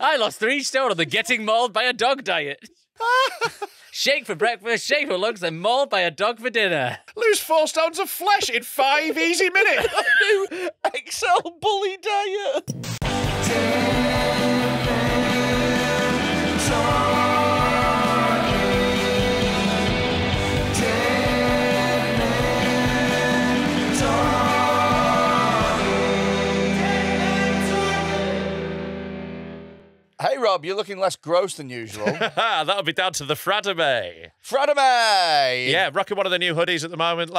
I lost 3 stone on the getting mauled by a dog diet. Shake for breakfast, shake for lunch, then mauled by a dog for dinner. Lose 4 stones of flesh in 5 easy minutes. New XL bully diet. Hey, Rob, you're looking less gross than usual. That'll be down to the Fradame. Fradame! Yeah, rocking one of the new hoodies at the moment.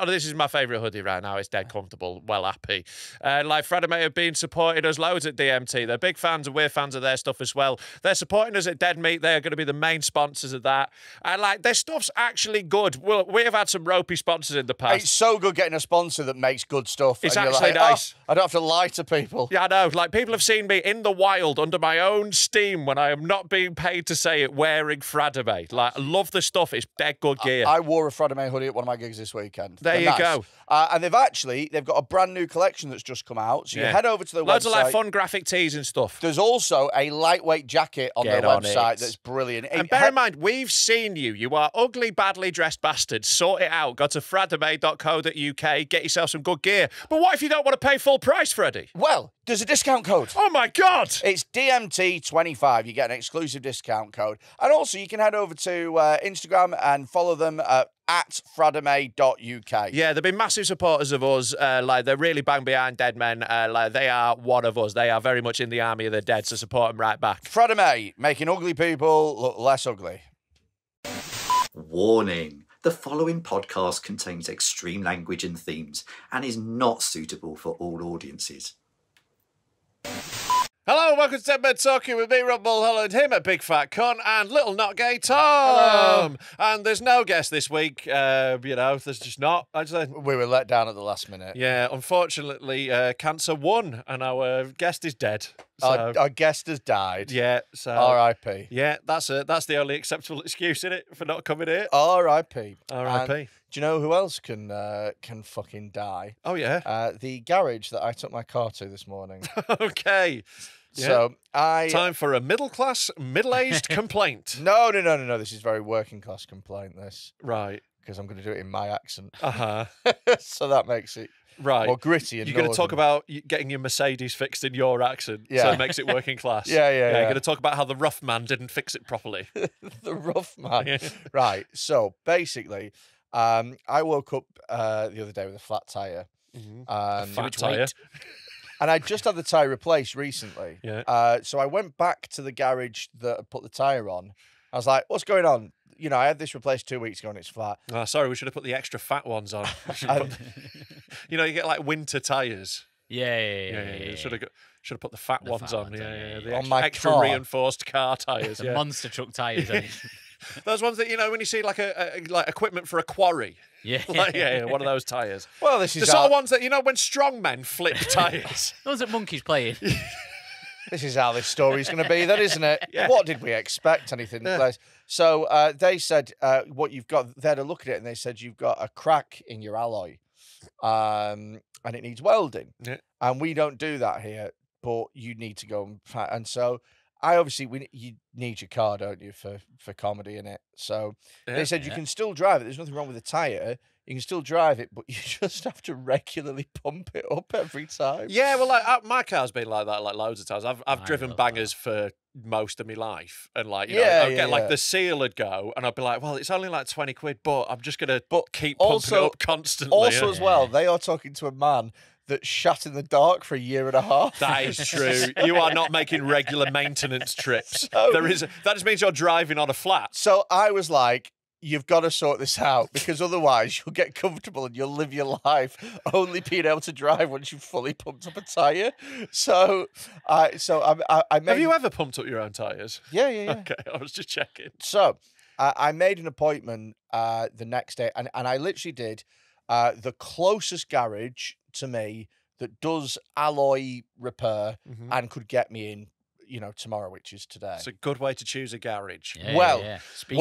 This is my favourite hoodie right now. It's dead comfortable, well happy. Fradame have been supporting us loads at DMT. They're big fans and we're fans of their stuff as well. They're supporting us at Dead Meat. They're going to be the main sponsors of that. And their stuff's actually good. Well, we have had some ropey sponsors in the past. It's so good getting a sponsor that makes good stuff. It's and actually you're like, nice. Oh, I don't have to lie to people. Yeah, I know. People have seen me in the wild under my own steam when I am not being paid to say it, wearing Fradame. I love the stuff. It's dead good gear. I wore a Fradame hoodie at one of my gigs this weekend. There you go. And they've got a brand new collection that's just come out. So you head over to the Loads website. of fun graphic tees and stuff. There's also a lightweight jacket on their website that's brilliant. And bear in mind, we've seen you. You are ugly, badly dressed bastards. Sort it out. Go to fradame.co.uk. Get yourself some good gear. But what if you don't want to pay full price, Freddie? Well, there's a discount code. Oh, my God. It's DMT25. You get an exclusive discount code. And also, you can head over to Instagram and follow them at fradame.uk. Yeah, they've been massive supporters of us. They're really bang behind Dead Men. They are one of us. They are very much in the army of the dead, so support them right back. Fradame, making ugly people look less ugly. Warning. The following podcast contains extreme language and themes and is not suitable for all audiences. Hello, welcome to Dead Men Talking with me, Rob Mulholland, him at Big Fat Con, and Little Not Gay Tom. Hello. And there's no guest this week. There's just not. We were let down at the last minute. Yeah, unfortunately, cancer won, and our guest is dead. So, our guest has died. Yeah, so R.I.P. Yeah, that's it. That's the only acceptable excuse, isn't it, for not coming here? R.I.P. R.I.P. And do you know who else can fucking die? Oh yeah, the garage that I took my car to this morning. Okay. Yeah. So time for a middle-aged complaint. No. This is very working class complaint. This right because I'm going to do it in my accent. So that makes it right more gritty. And you're going to talk about getting your Mercedes fixed in your accent, so it makes it working class. Yeah. You're going to talk about how the rough man didn't fix it properly. The rough man, right? So basically, I woke up the other day with a flat tire. A fat tire. And I just had the tyre replaced recently. Yeah. So I went back to the garage that I put the tyre on. I was like, what's going on? I had this replaced 2 weeks ago and it's flat. Oh, sorry, we should have put the extra fat ones on. You get winter tyres. Yeah. Should have put the fat ones on. The on my extra car. reinforced car tyres. The monster truck tyres. Those ones that when you see like equipment for a quarry. Yeah. One of those tyres. Well, this is the sort of ones that when strong men flip tyres. Those at Monkeys playing. This is how this story's going to be, then, isn't it? Yeah. What did we expect? Anything less? So they said what you've got. They had a look at it and they said you've got a crack in your alloy, and it needs welding. Yeah. And we don't do that here, but you need to go and so. You need your car, don't you, for comedy in it? So they said you can still drive it. There's nothing wrong with the tyre. You can still drive it, but you just have to regularly pump it up every time. Yeah, well, my car's been like that loads of times. I've driven bangers for most of my life, and I'd get the seal would go, and I'd be like, well, it's only like 20 quid, but I'm just gonna keep pumping it up constantly. Also, as well, they are talking to a man that shat in the dark for a year and a half. That is true. You are not making regular maintenance trips. That just means you're driving on a flat. So I was like, you've got to sort this out because otherwise you'll get comfortable and you'll live your life only being able to drive once you've fully pumped up a tyre. So I made... Have you ever pumped up your own tyres? Yeah. Okay, I was just checking. So I made an appointment the next day and I literally did the closest garage to me that does alloy repair and could get me in, tomorrow, which is today. It's a good way to choose a garage. Speed.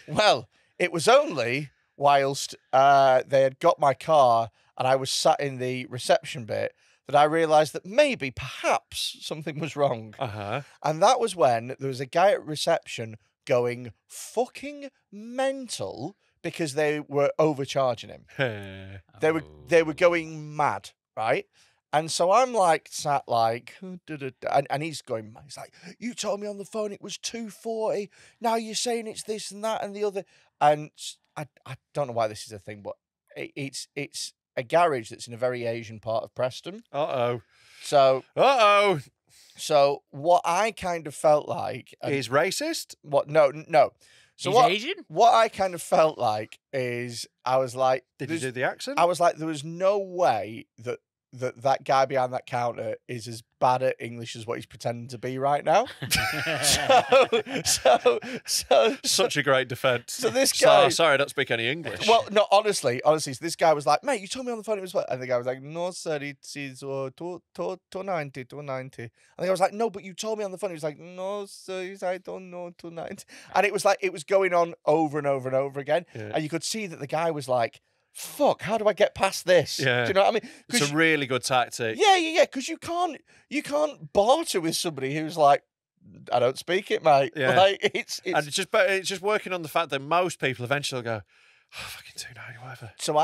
Well, it was only whilst they had got my car and I was sat in the reception bit that I realised that maybe, perhaps, something was wrong. And that was when there was a guy at reception going fucking mental because they were overcharging him. They were going mad, right? And so I'm like sat like, and he's going, he's like, you told me on the phone it was 240. Now you're saying it's this and that and the other. And I don't know why this is a thing, but it's a garage that's in a very Asian part of Preston. So what I kind of felt like he's racist. What? No. So He's Asian? What I kind of felt like is I was like, did you do the accent? I was like, there was no way that guy behind that counter is as bad at English as what he's pretending to be right now. so such a great defense. So this guy, sorry, I don't speak any English. Well, no, honestly, so this guy was like, mate, you told me on the phone it was what? And the guy was like, no, sir, it's 290. And I was like, no, but you told me on the phone. He was like, no, sir, I don't know, 290. And it was like, it was going on over and over and over again. Yeah. And you could see that the guy was like, fuck, how do I get past this? Yeah. Do you know what I mean? It's a really good tactic. Yeah, because you can't barter with somebody who's like, I don't speak it, mate. Yeah. Like, it's just working on the fact that most people eventually will go, oh, fucking 290, whatever. So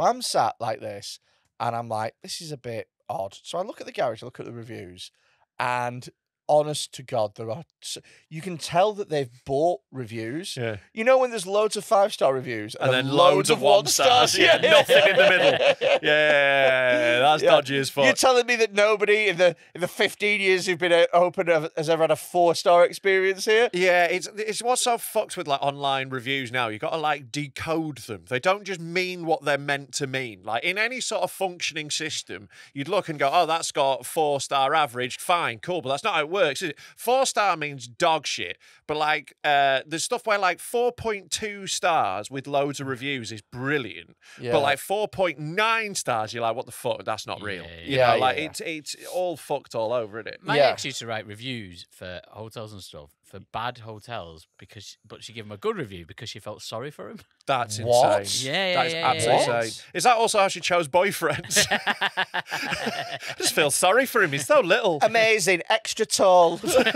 I'm sat like this, and I'm like, this is a bit odd. So I look at the garage, I look at the reviews, and honest to God, you can tell that they've bought reviews. Yeah. You know when there's loads of 5-star reviews and then loads of 1-stars? Yeah, nothing in the middle. Yeah, that's dodgy as fuck. You're telling me that nobody in the 15 years who've been open has ever had a 4-star experience here? Yeah, it's what's so fucked with like online reviews now. You got to like decode them. They don't just mean what they're meant to mean. Like in any sort of functioning system, you'd look and go, oh, that's got 4-star average. Fine, cool, but that's not how it works. 4-star means dog shit, but like there's stuff where like 4.2 stars with loads of reviews is brilliant, but like 4.9 stars, you're like, what the fuck? That's not real. You know, like it's all fucked all over, isn't it? My ex used to write reviews for hotels and stuff for bad hotels but she gave him a good review because she felt sorry for him. That's what? insane. Yeah, that is absolutely insane. Is that also how she chose boyfriends? I just feel sorry for him. He's so little. Amazing, extra tall. But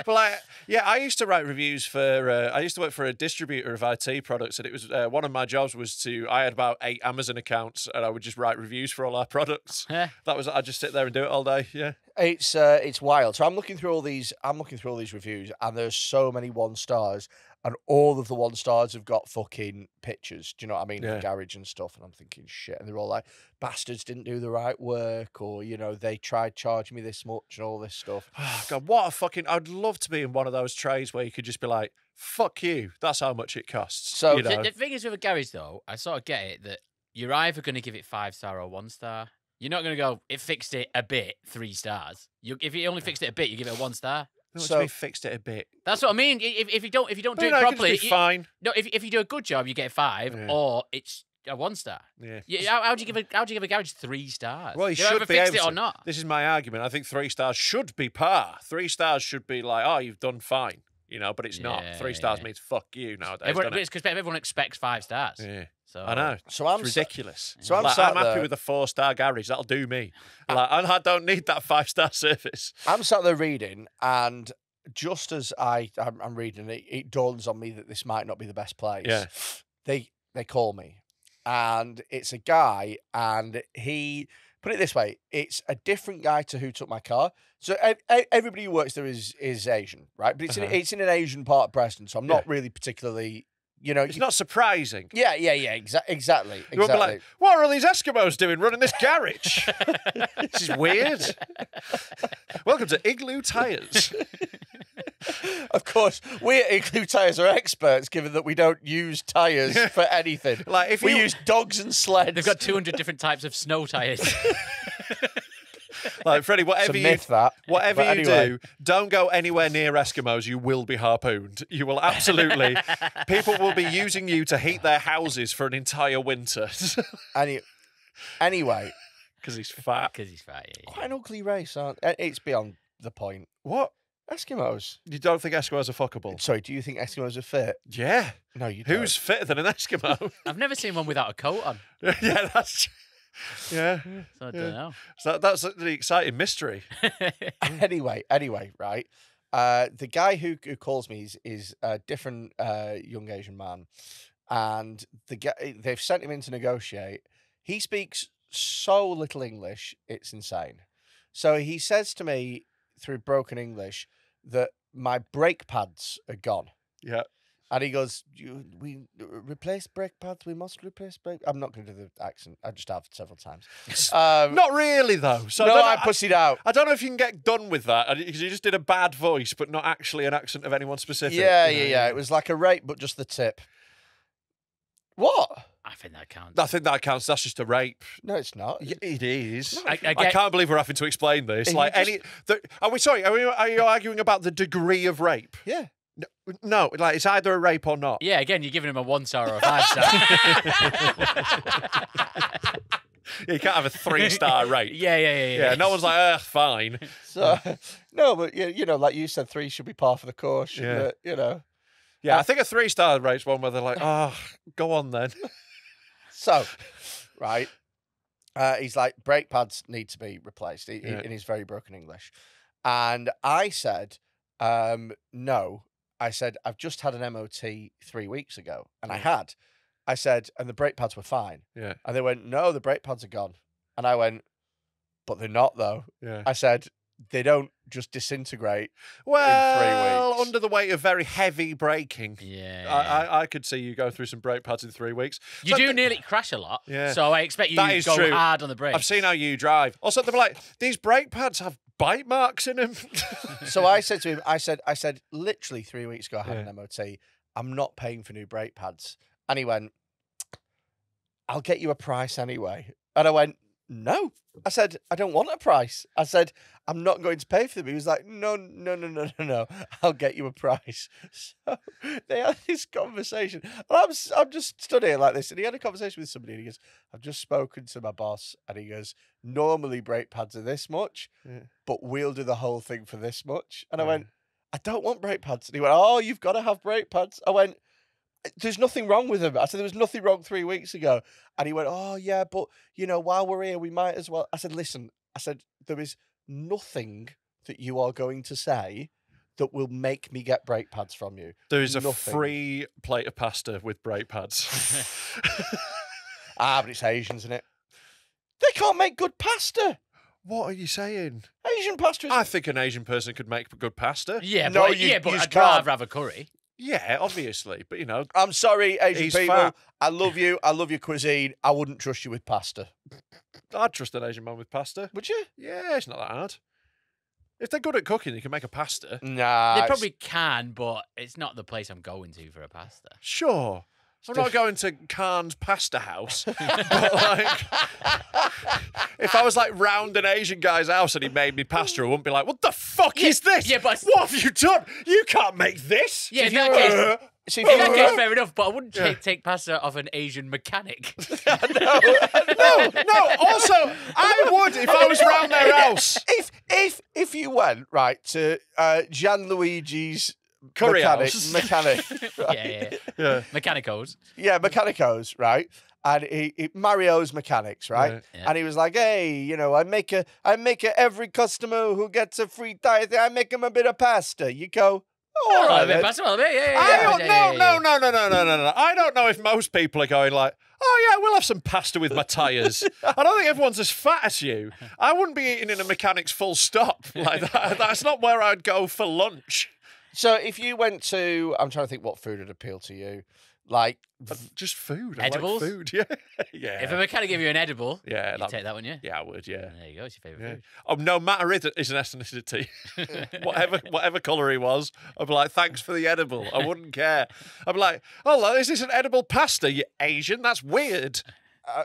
like, yeah, I used to write reviews for. I used to work for a distributor of IT products, and it was one of my jobs was I had about 8 Amazon accounts, and I would just write reviews for all our products. That was I'd just sit there and do it all day. Yeah. It's wild. So I'm looking through all these reviews, and there's so many 1-stars, and all of the 1-stars have got fucking pictures. Do you know what I mean? The garage and stuff. And I'm thinking, shit. And they're all like, bastards didn't do the right work, or they tried charging me this much and all this stuff. Oh, God, what a fucking! I'd love to be in one of those trays where you could just be like, fuck you. That's how much it costs. So the thing is with a garage, though, I sort of get it that you're either going to give it 5-star or 1-star. You're not going to go, it fixed it a bit, 3 stars. If you only fixed it a bit, you give it a 1-star. So we fixed it a bit. That's what I mean. If you don't do it properly, fine. No, if you do a good job, you get a 5, or it's a 1-star. Yeah. How do you give a garage 3 stars? Well, you do should be fixed able it to. or not? This is my argument. I think 3 stars should be par. 3 stars should be like, oh, you've done fine. But it's not. 3 stars means fuck you nowadays. It's because everyone expects 5 stars. Yeah. So I know. It's ridiculous. So I'm happy with a 4-star garage. That'll do me. I don't need that 5-star service. I'm sat there reading, and just as I'm reading it, it dawns on me that this might not be the best place. Yeah. They call me, and it's a guy, and he put it this way: it's a different guy to who took my car. So everybody who works there is Asian, right? But it's in an Asian part of Preston, so I'm not really particularly. It's not surprising. Yeah, exactly. You won't be like, what are all these Eskimos doing running this garage? This is weird. Welcome to Igloo Tires. Of course, we at Igloo Tires are experts, given that we don't use tyres for anything. Like we use dogs and sleds. They've got 200 different types of snow tyres. Like, Freddie, whatever you anyway. do, don't go anywhere near Eskimos. You will be harpooned. You will absolutely. People will be using you to heat their houses for an entire winter. Anyway. Because he's fat. Yeah. Quite an ugly race, aren't it's beyond the point. What? Eskimos. You don't think Eskimos are fuckable? Sorry, do you think Eskimos are fit? Yeah. No, you don't. Who's fitter than an Eskimo? I've never seen one without a coat on. Yeah, that's true. Yeah. So I don't know. So that's the exciting mystery. Anyway, right. The guy who calls me is a different young Asian man, and they've sent him in to negotiate. He speaks so little English, it's insane. So he says to me through broken English that my brake pads are gone. Yeah. And he goes, we replace brake pads. We must replace brake. I'm not going to do the accent. I just have several times. Not really, though. So no, I pussied out. I don't know if you can get done with that because you just did a bad voice, but not actually an accent of anyone specific. Yeah. It was like a rape, but just the tip. What? I think that counts. I think that counts. That's just a rape. No, it's not. Yeah, it is. I can't believe we're having to explain this. Like are we sorry? Are you arguing about the degree of rape? Yeah. No, like it's either a rape or not. Yeah, again, you're giving him a 1-star or a 5-star. You can't have a 3-star rape. Yeah. No one's like, fine. So no, but like you said, 3 should be par for the course. Shouldn't it? Yeah, I think a 3-star rate's one where they're like, go on then. So, right. He's like, brake pads need to be replaced in his very broken English. And I said, no. I said, I've just had an MOT 3 weeks ago. And I had. I said, and the brake pads were fine. Yeah. And they went, no, the brake pads are gone. And I went, but they're not, though. Yeah. I said, they don't just disintegrate well, in 3 weeks. Under the weight of very heavy braking. Yeah. I could see you go through some brake pads in 3 weeks. You do nearly crash a lot. Yeah. So I expect you to go true. hard on the brakes. I've seen how you drive. Also, they're like, these brake pads have bite marks in them. So I said to him, I said, literally 3 weeks ago, I had an MOT. I'm not paying for new brake pads. And he went, I'll get you a price anyway. And I went, no. I said, I don't want a price. I said, I'm not going to pay for them. He was like, no. I'll get you a price. So they had this conversation. And I'm just stood here like this. And he had a conversation with somebody. And he goes, I've just spoken to my boss. And he goes, normally brake pads are this much, but we'll do the whole thing for this much. And I went, I don't want brake pads. And he went, oh, you've got to have brake pads. I went, there's nothing wrong with them. I said, there was nothing wrong 3 weeks ago. And he went, oh, yeah, but, while we're here, we might as well. I said, listen, there is nothing that you are going to say that will make me get brake pads from you. There is a free plate of pasta with brake pads. But it's Asians, isn't it? They can't make good pasta. What are you saying? Asian pasta is... I think an Asian person could make good pasta. Yeah, No, but you I'd just rather have a curry. Yeah, obviously. But, I'm sorry, Asian he's people. fat. I love you. I love your cuisine. I wouldn't trust you with pasta. I'd trust an Asian man with pasta. Would you? Yeah, it's not that hard. If they're good at cooking, they can make a pasta. Nah. They probably can, but it's not the place I'm going to for a pasta. Sure. I'm not going to Khan's Pasta House. But, like, if I was, like, round an Asian guy's house and he made me pasta, I wouldn't be like, what the fuck is this? Yeah, but... What have you done? You can't make this. Yeah, in that case, fair enough, but I wouldn't take pasta off an Asian mechanic. No. Also, I would if I was round their house. If you went right to Gianluigi's Curry mechanic, Yeah. Mechanicos. Yeah, Mechanicos, right? And he Mario's Mechanics, right? Yeah. And he was like, hey, I make every customer who gets a free tithe, I make him a bit of pasta. You go, oh, all right, then. Pasta, no. No. I don't know if most people are going like, oh, yeah, we'll have some pasta with my tyres. I don't think everyone's as fat as you. I wouldn't be eating in a mechanic's full stop like that. That's not where I'd go for lunch. So if you went to, I'm trying to think what food would appeal to you. Like, just food. Edibles? I like food, yeah. If a mechanic gave you an edible, yeah, you'd take that one, yeah? Yeah, I would, yeah. There you go, it's your favourite food. Oh, no matter is an ethnicity. whatever colour he was, I'd be like, thanks for the edible. I wouldn't care. I'd be like, oh, is this an edible pasta, you Asian? That's weird.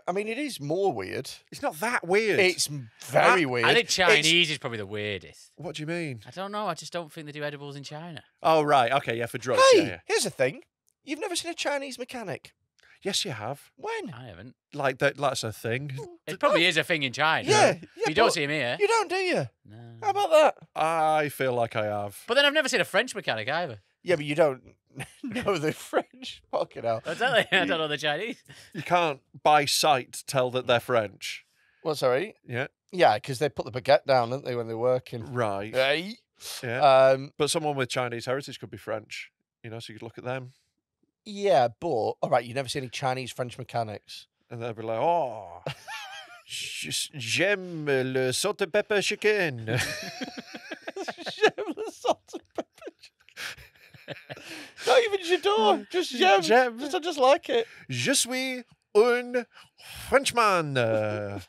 I mean, it is more weird. It's not that weird. It's very weird. I think Chinese is probably the weirdest. What do you mean? I don't know. I just don't think they do edibles in China. Oh, right. Okay, yeah, for drugs. Hey, yeah. here's the thing. You've never seen a Chinese mechanic. Yes, you have. When? I haven't. Like, that's a thing. It probably is a thing in China. Yeah. But you don't see him here. You don't, do you? No. How about that? I feel like I have. But then I've never seen a French mechanic either. Yeah, but you don't know the French. Fucking hell. I don't know the Chinese. You can't by sight tell that they're French. What, sorry? Yeah. Yeah, because they put the baguette down, don't they, when they're working? Right. Hey. Yeah. But someone with Chinese heritage could be French, you know, so you could look at them. Yeah, but, all right, you never see any Chinese French mechanics. And they'll be like, oh, j'aime le salt and pepper chicken. J'aime le salt and pepper chicken. Not even j'adore, just j'aime. I just like it. Je suis un Frenchman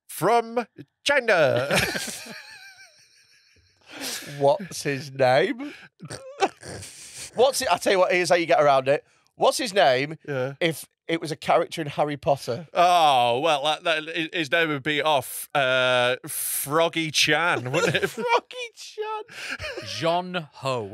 from China. What's his name? What's it? I tell you what. Here's how you get around it. What's his name? Yeah. If it was a character in Harry Potter. Oh well, his name would be off Froggy Chan, wouldn't it? Froggy Chan. John Ho.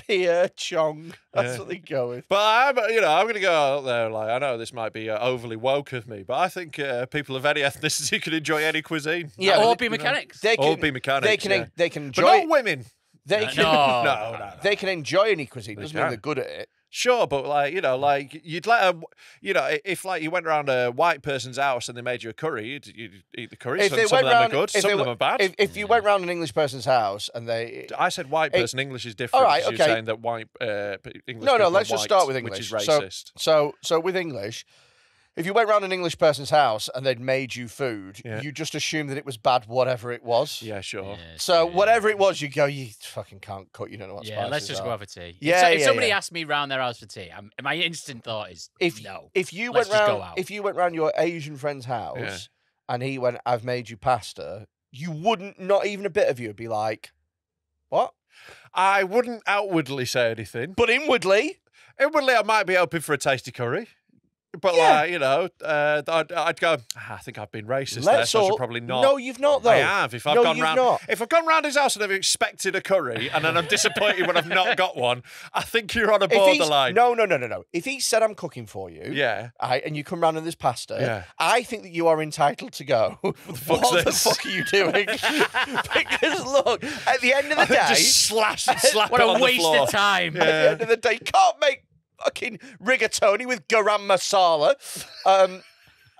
Pierre Chong. That's what they go with. But I'm going to go out there. Like, I know this might be overly woke of me, but I think people of any ethnicity can enjoy any cuisine. Yeah, or be mechanics. They can, or be mechanics. They can enjoy. But not women. They can. No. They can enjoy any cuisine. Doesn't mean they're good at it. Sure, but like you'd let a, if like you went around a white person's house and they made you a curry, you'd eat the curry. Some of them are good, some of them are bad. If you went round an English person's house and they, I said white person. English is different. All right, You're saying that white English. No, people let's are just white, start with English, which is racist. So with English, if you went round an English person's house and they'd made you food, you just assume that it was bad, whatever it was. Yeah, sure. Yeah, So whatever it was, you go, you fucking can't cook. You don't know what spices let's just are. go out for tea. Yeah, if somebody asked me round their house for tea, my instant thought is no. If you Let's went just go round, out. if you went round your Asian friend's house and he went, "I've made you pasta," you wouldn't, not even a bit of you, would be like, "What?" I wouldn't outwardly say anything, But inwardly, I might be open for a tasty curry. But I'd go. I think I've been racist there, so I should probably not. No, you've not though. I have. If I've No, gone you've round, not. if I've gone round his house and I've expected a curry, and then I'm disappointed when I've not got one, I think you're on a borderline. No. If he said, "I'm cooking for you," Yeah. and you come round and there's pasta, Yeah. I think that you are entitled to go. What the fuck are you doing? Because look, at the end of the day, just slap What it on a the waste floor. of time. at the end of the day, you can't make fucking rigatoni with garam masala.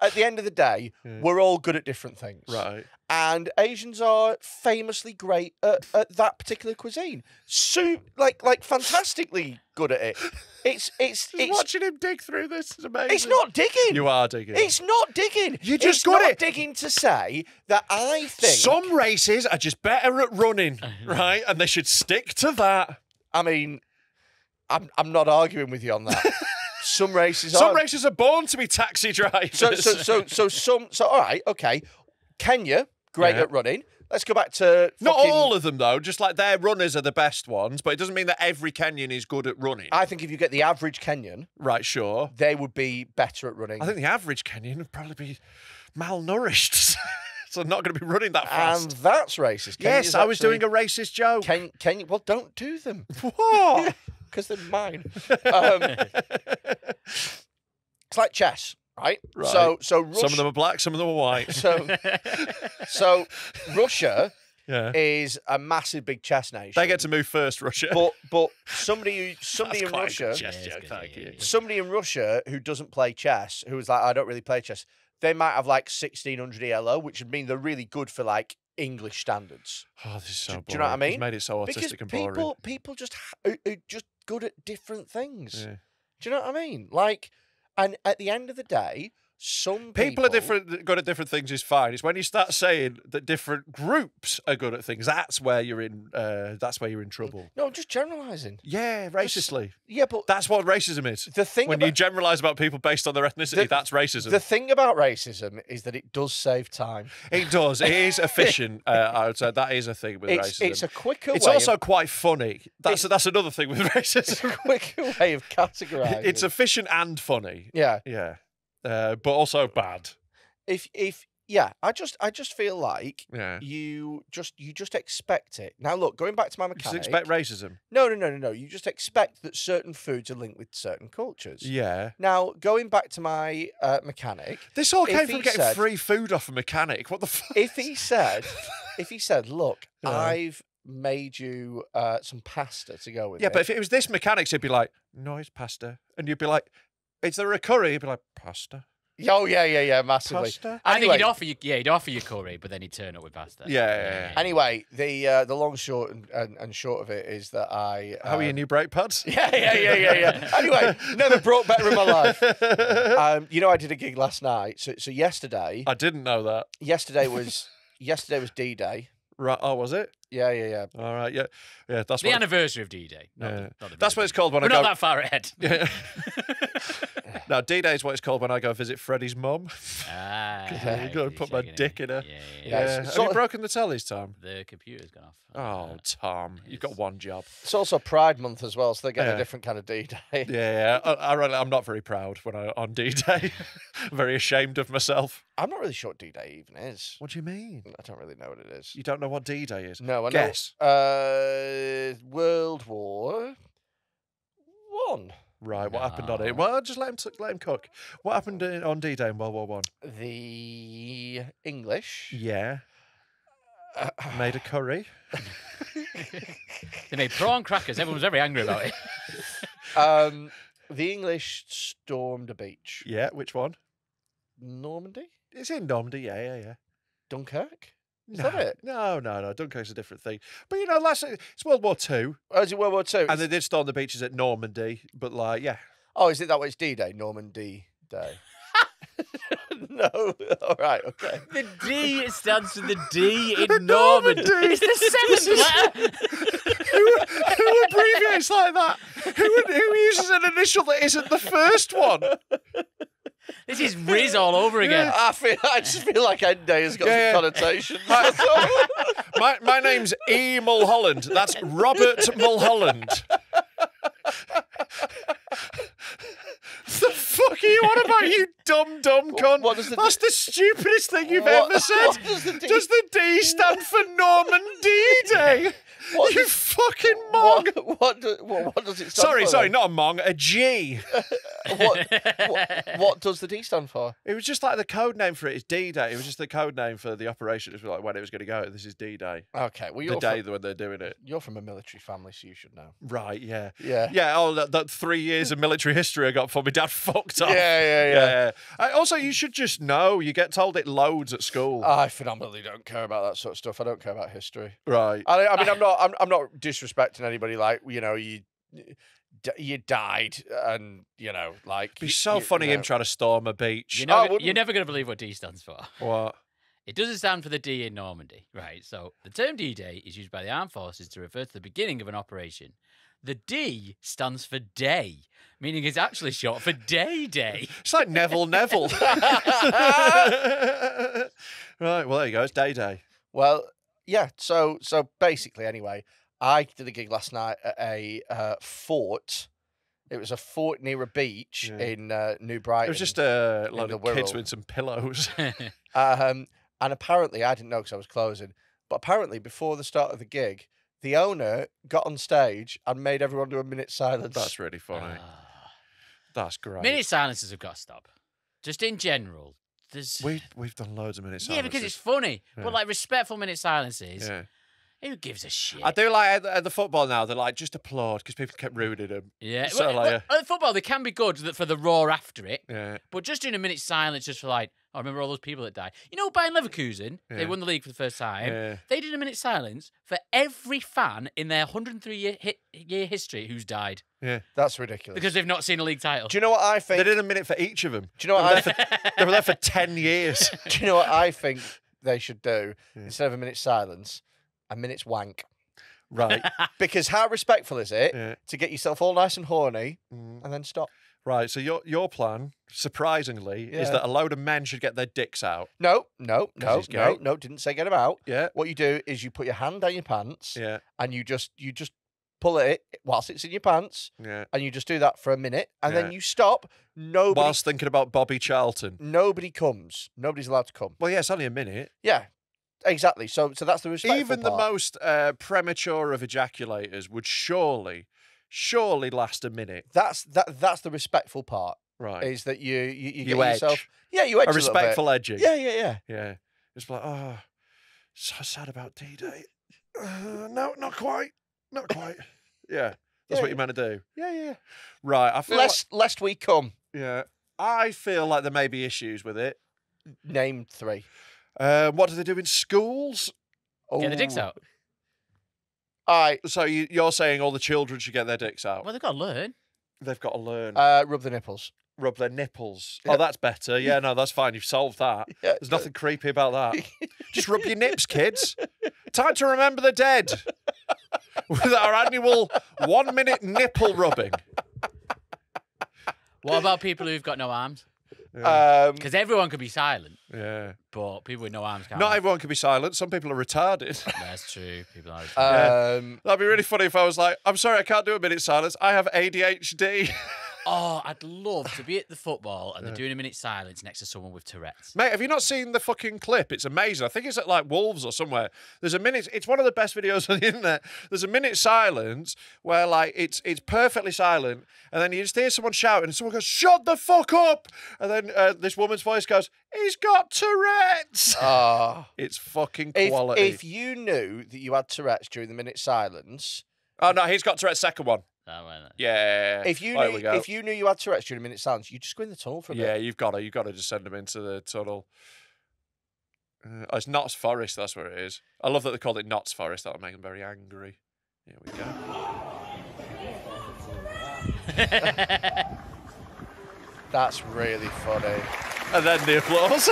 At the end of the day, we're all good at different things. Right. And Asians are famously great at that particular cuisine. Like fantastically good at it. It's Watching him dig through this is amazing. it's not digging. You are digging. It's not digging. You just it's got not it. digging to say that I think Some races are just better at running, right? And they should stick to that. I mean, I'm not arguing with you on that. Some races Some are. races are born to be taxi drivers. So all right, okay. Kenya, great Yeah. at running. Let's go back to Not fucking- all of them, though. Just like their runners are the best ones, but it doesn't mean that every Kenyan is good at running. I think if you get the average Kenyan, Right, sure. they would be better at running. I think the average Kenyan would probably be malnourished. So not going to be running that fast. And that's racist. Yes, I was doing a racist joke. Kenya. Well, don't do them What? because they're mine. It's like chess, right? Right. So Some of them are black, some of them are white. So Russia Yeah. is a massive big chess nation. They get to move first, Russia. But somebody That's in quite a Russia, good gesture, Yeah, it's good, thank yeah, you. yeah. somebody in Russia who doesn't play chess, who is like, I don't really play chess. They might have like 1600 ELO, which would mean they're really good for like English standards. Oh, this is so boring. Do you know what I mean? He's made it so autistic Because and boring. people just are just good at different things. Yeah. Do you know what I mean? Like, and at the end of the day, some People are different, good at different things is fine. It's when you start saying that different groups are good at things that's where you're in. That's where you're in trouble. No, just generalising. Yeah, racistly. Yeah, but That's what racism is. the thing When about, you generalise about people based on their ethnicity, that's racism. the thing about racism is that it does save time. It does. It is efficient. I would say that is a thing with racism. It's a quicker It's way. also quite funny. That's another thing with racism. a quicker way of categorising. It's efficient and funny. yeah. Yeah. But also bad. If Yeah, I just feel like Yeah. you just expect it. Now look, going back to my You just mechanic. expect racism. No. You just expect that certain foods are linked with certain cultures. Yeah. Now, going back to my mechanic, This all if came from he getting said- free food off a mechanic. What the fuck? if he said, look, Yeah. I've made you some pasta to go with Yeah, it. but if it was this mechanic, he'd be like, no, it's pasta. And you'd be like, is there a curry? He'd be like, pasta. Oh yeah, massively. Pasta? I think Anyway, he'd offer you curry, but then he'd turn up with pasta. Yeah. anyway, the long short and short of it is that I How are your new brake pads? Yeah. Anyway, never brought better in my life. I did a gig last night. So yesterday, I didn't know that. yesterday was D-Day. Right. Oh, was it? Yeah. All right. Yeah. That's The what. anniversary of D-Day. Yeah. Not the That's what it's called when We're I go. not that far ahead. Yeah. No, D-Day is what it's called when I go visit Freddie's mum. Ah, You gotta he's put my shaking dick it. in her. Yeah. Yeah, it's Have sort you of- broken the tellies, Tom? The computer's gone off. Oh, Tom, you've got one job. It's also Pride Month as well, so they're getting Yeah. a different kind of D-Day. Yeah. I'm not very proud when on D-Day. I'm very ashamed of myself. I'm not really sure what D-Day even is. What do you mean? I don't really know what it is. You don't know what D-Day is? No, I know. Guess. World War One. Right. What happened on it? No. Well, just let him cook. What happened on D-Day in World War One? The English. Yeah. Made a curry. They made prawn crackers. Everyone was very angry about it. The English stormed a beach. Yeah. Which one? Normandy? It's in Normandy. Yeah. Dunkirk? Is no, that it? No. Dunkirk's a different thing. But it's World War Two, Oh, is it World War Two? and they did storm the beaches at Normandy. But yeah. Oh, is it that way? It's D-Day, Normandy Day. No. All right. Okay. The D stands for the D in Normandy. It's the seventh letter. Who abbreviates like that? Who uses an initial that isn't the first one? This is Riz all over again. I just feel like End Day has got Yeah. some connotations. My name's E. Mulholland. That's Robert Mulholland. The fuck are you on about, you dumb cunt? What does the That's the stupidest thing you've What- ever said. what does the D- Does the D stand for Norman D-Day? What You does- fucking mong. what does it stand Sorry, for? sorry, then? not a mong, a G. What does the D stand for? It was just like the code name for it is D-Day. It was just the code name for the operation. It was like when it was going to go. This is D-Day. Okay, well, The you're day when they're doing it. you're from a military family, so you should know. Right, yeah. Yeah. Yeah, oh, that 3 years of military history I got for my dad fucked off. Yeah. Also, you should just know. You get told it loads at school. I phenomenally don't care about that sort of stuff. I don't care about history. Right. I mean, I'm not disrespecting anybody. Like, you died, and like. It'd be so funny him trying to storm a beach. You're never going to believe what D stands for. What? It doesn't stand for the D in Normandy, right? So the term D-Day is used by the armed forces to refer to the beginning of an operation. The D stands for day, meaning it's actually short for Day. It's like Neville. Right, well, there you go. It's Day. Well, yeah. So basically, anyway, I did a gig last night at a fort. It was a fort near a beach in New Brighton. It was just a lot the of kids Wirral. with some pillows. And apparently, I didn't know because I was closing, but apparently, before the start of the gig, the owner got on stage and made everyone do a minute silence. That's really funny. That's great. Minute silences have got to stop. Just in general. There's... We've done loads of minute Yeah, silences. because it's funny. Yeah. But like respectful minute silences, Yeah. who gives a shit? I do like at the football now, they're like, just applaud because people kept ruining them. Yeah. So, At football, they can be good for the roar after it. Yeah. But just doing a minute silence just for like, I remember all those people that died. You know, Bayern Leverkusen, they Yeah. won the league for the first time. Yeah. They did a minute silence for every fan in their 103-year history who's died Yeah. That's ridiculous. because they've not seen a league title. Do you know what I think? They did a minute for each of them. Do you know what They were there for 10 years. Do you know what I think they should do Yeah. instead of a minute's silence? A minute's wank. Right. Because how respectful is it Yeah. to get yourself all nice and horny Mm. and then stop? Right. So your plan, surprisingly, is Yeah. that a load of men should get their dicks out. No, he's gay. didn't say get him out. Yeah. What you do is you put your hand down your pants Yeah. and you just pull it whilst it's in your pants, and you just do that for a minute, and then you stop. Nobody whilst thinking about Bobby Charlton. Nobody comes. Nobody's allowed to come. Well, yeah, it's only a minute. Yeah, exactly. So that's the respectful Even part. the most premature of ejaculators would surely last a minute. That's the respectful part. Right. Is that you You get edge. yourself. Yeah, you edge A respectful little edging. bit. Yeah. It's like, oh, so sad about D-Day. No, not quite. Not quite. Yeah. That's what you're meant to do. Yeah. Right. I feel Lest we come. yeah. I feel like there may be issues with it. Name 3. What do they do in schools? Get the dicks out. All right. So you're saying all the children should get their dicks out? Well, they've got to learn. They've got to learn. Rub the nipples. Rub their nipples. Yeah. Oh, that's better. Yeah, no, that's fine. You've solved that. Yeah. There's nothing creepy about that. Just rub your nips, kids. Time to remember the dead. With our annual 1-minute nipple rubbing. What about people who've got no arms? Yeah. Because everyone could be silent, Yeah. but people with no arms can't. Not everyone can be silent. Some people are retarded. That's true. People are retarded. That'd be really funny if I was like, I'm sorry, I can't do a minute silence. I have ADHD. Oh, I'd love to be at the football and they're doing a minute silence next to someone with Tourette's. Mate, have you not seen the fucking clip? It's amazing. I think it's at like Wolves or somewhere. There's a minute. It's one of the best videos on the internet. There's a minute silence where like it's perfectly silent, and then you just hear someone shouting, and someone goes, "Shut the fuck up!" And then this woman's voice goes, "He's got Tourette's." It's fucking quality. If you knew that you had Tourette's during the minute silence, oh no, he's got Tourette's. Second one. Oh, well, Yeah. if you knew you had Tourette's during a minute silence, you just go in the tunnel for a bit. Yeah, you've got to just send them into the tunnel. It's Notts Forest, that's where it is. I love that they called it Notts Forest. That'll make them very angry. Here we go. That's really funny. And then the applause.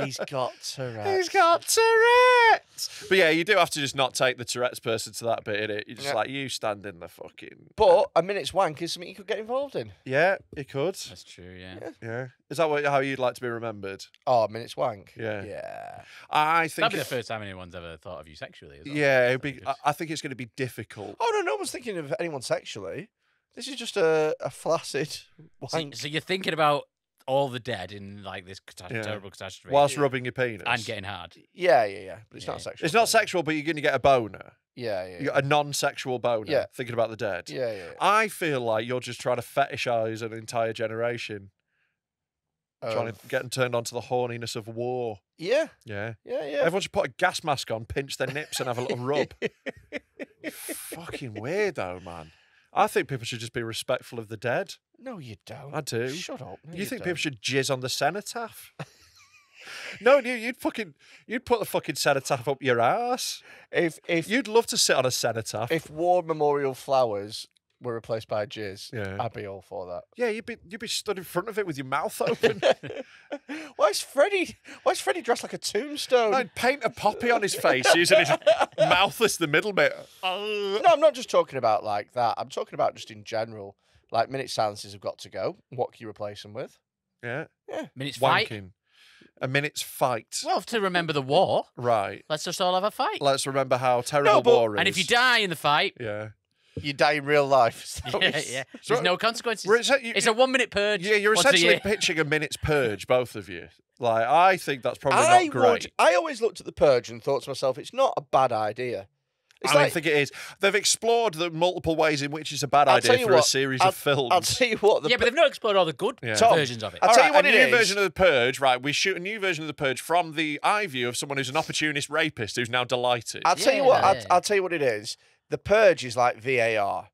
He's got Tourette's. He's got Tourette's. But yeah, you do have to just not take the Tourette's person to that bit, innit? You're just like, you stand in the fucking... But a minute's wank is something you could get involved in. Yeah, you could. That's true, yeah. Yeah. Is that how you'd like to be remembered? Oh, a minute's wank? Yeah. Yeah. I think... That'd be the first time anyone's ever thought of you sexually as well. Yeah, I think it's going to be difficult. Oh, no one's thinking of anyone sexually. This is just a flaccid wank. So you're thinking about all the dead in like this terrible catastrophe. Whilst rubbing your penis. And getting hard. Yeah. But it's not sexual. It's not sexual, but you're going to get a boner. Yeah. You got a non-sexual boner. Yeah. Thinking about the dead. Yeah. I feel like you're just trying to fetishize an entire generation. Trying to get them turned on to the horniness of war. Yeah. Yeah. Yeah. Everyone should put a gas mask on, pinch their nips, and have a little rub. Fucking weirdo, man. I think people should just be respectful of the dead. No, you don't. I do. Shut up. No, You think don't. people should jizz on the cenotaph? No, you'd put the fucking cenotaph up your ass. If You'd love to sit on a cenotaph. if war memorial flowers were replaced by jizz, Yeah. I'd be all for that. Yeah, you'd be stood in front of it with your mouth open. Why is Freddy dressed like a tombstone? I'd paint a poppy on his face using his mouth as the middle bit. No, I'm not just talking about like that. I'm talking about just in general. Like minute silences have got to go. What can you replace them with? Yeah. Minute's fight. Wanking. A minute's fight. Well, to remember the war, Right. let's just all have a fight. Let's remember how terrible but- war is. And if you die in the fight, Yeah. You die in real life. So yeah, it's- there's no consequences. We're It's a 1 minute purge. Yeah, you're once a essentially year. pitching a minute's purge, both of you. Like, I think that's probably not great. I always looked at the purge and thought to myself, it's not a bad idea. It's I think it is. They've explored the multiple ways in which it's a bad idea for a series of films. I'll tell you what. Yeah, but they've not explored all the good Tom, versions of it. I'll tell you what a it new is. version of the Purge, right? We shoot a new version of the Purge from the eye view of someone who's an opportunist rapist who's now delighted. I'll tell you what. Yeah. I'll tell you what it is. The purge is like VAR.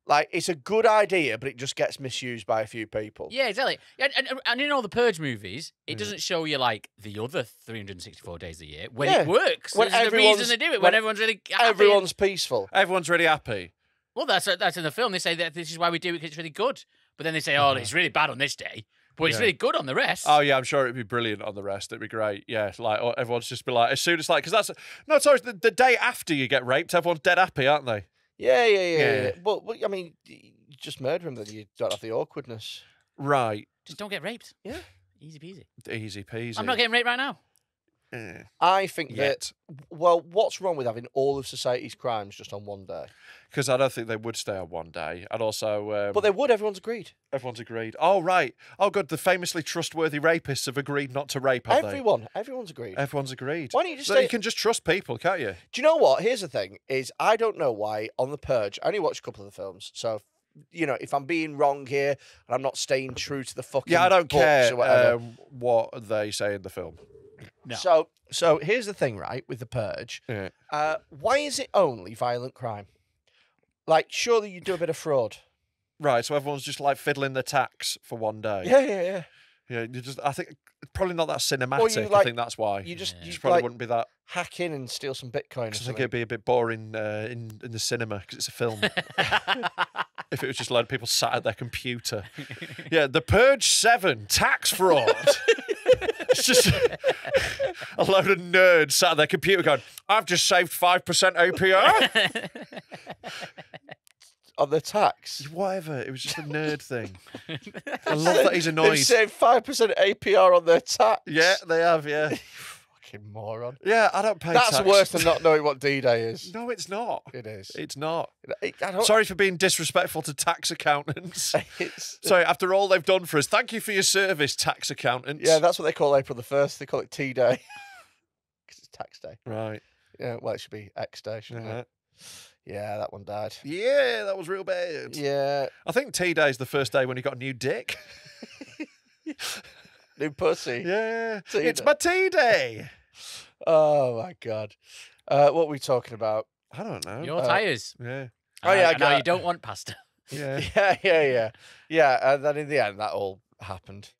Like it's a good idea, but it just gets misused by a few people. Yeah, exactly. And in all the Purge movies, it doesn't show you like the other 364 days a year when it works. When There's the reason they do it when everyone's really happy. everyone's peaceful. Everyone's really happy. Well, that's in the film. They say that this is why we do it because it's really good. But then they say, oh, it's really bad on this day, but it's really good on the rest. Oh yeah, I'm sure it'd be brilliant on the rest. It'd be great. Yeah, like everyone's just be like, as soon as like, because it's the day after you get raped, everyone's dead happy, aren't they? Yeah. But I mean, you just murder him, then you don't have the awkwardness. Right. Just don't get raped. Yeah. Easy peasy. Easy peasy. I'm not getting raped right now. I think that, well, what's wrong with having all of society's crimes just on one day? Because I don't think they would stay on one day. And also... but they would, everyone's agreed. Everyone's agreed. Oh, right. Oh, good. The famously trustworthy rapists have agreed not to rape, have Everyone's agreed. Everyone's agreed. Why don't you just You can just trust people, can't you? Do you know what? Here's the thing, is I don't know why on The Purge, I only watched a couple of the films, so... You know, if I'm being wrong here and I'm not staying true to the fucking I don't books care or whatever. what they say in the film. No. So here's the thing, right, with The Purge. Yeah. Why is it only violent crime? Like, surely you do a bit of fraud. Right, so everyone's just like fiddling their tax for one day. Yeah. Yeah, I think probably not that cinematic. Like, I think that's why. You probably wouldn't be that. Hack in and steal some Bitcoin. I think it'd be a bit boring in the cinema because it's a film. If it was just a load of people sat at their computer. Yeah, The Purge 7, tax fraud. It's just a load of nerds sat at their computer going, I've just saved 5% APR. On the tax? Whatever, it was just a nerd thing. I love that he's annoyed. They've saved 5% APR on their tax. Yeah, they have, yeah. Fucking moron. Yeah, I don't pay That's tax. worse than not knowing what D-Day is. No, it's not. It is. It's not. I don't... Sorry for being disrespectful to tax accountants. Sorry, after all they've done for us, thank you for your service, tax accountants. Yeah, that's what they call April the 1st. They call it T-Day. Because it's tax day. Right. Yeah, well, it should be X Day, shouldn't it? Yeah, that one died. Yeah, that was real bad. Yeah. I think T-Day is the first day when he got a new dick. New pussy. Yeah. T-Day. It's my T-Day. Oh, my God. What were we talking about? I don't know. Your tyres. Yeah. Oh, yeah, I know got- you don't want pasta. Yeah. Yeah, and then in the end, that all happened.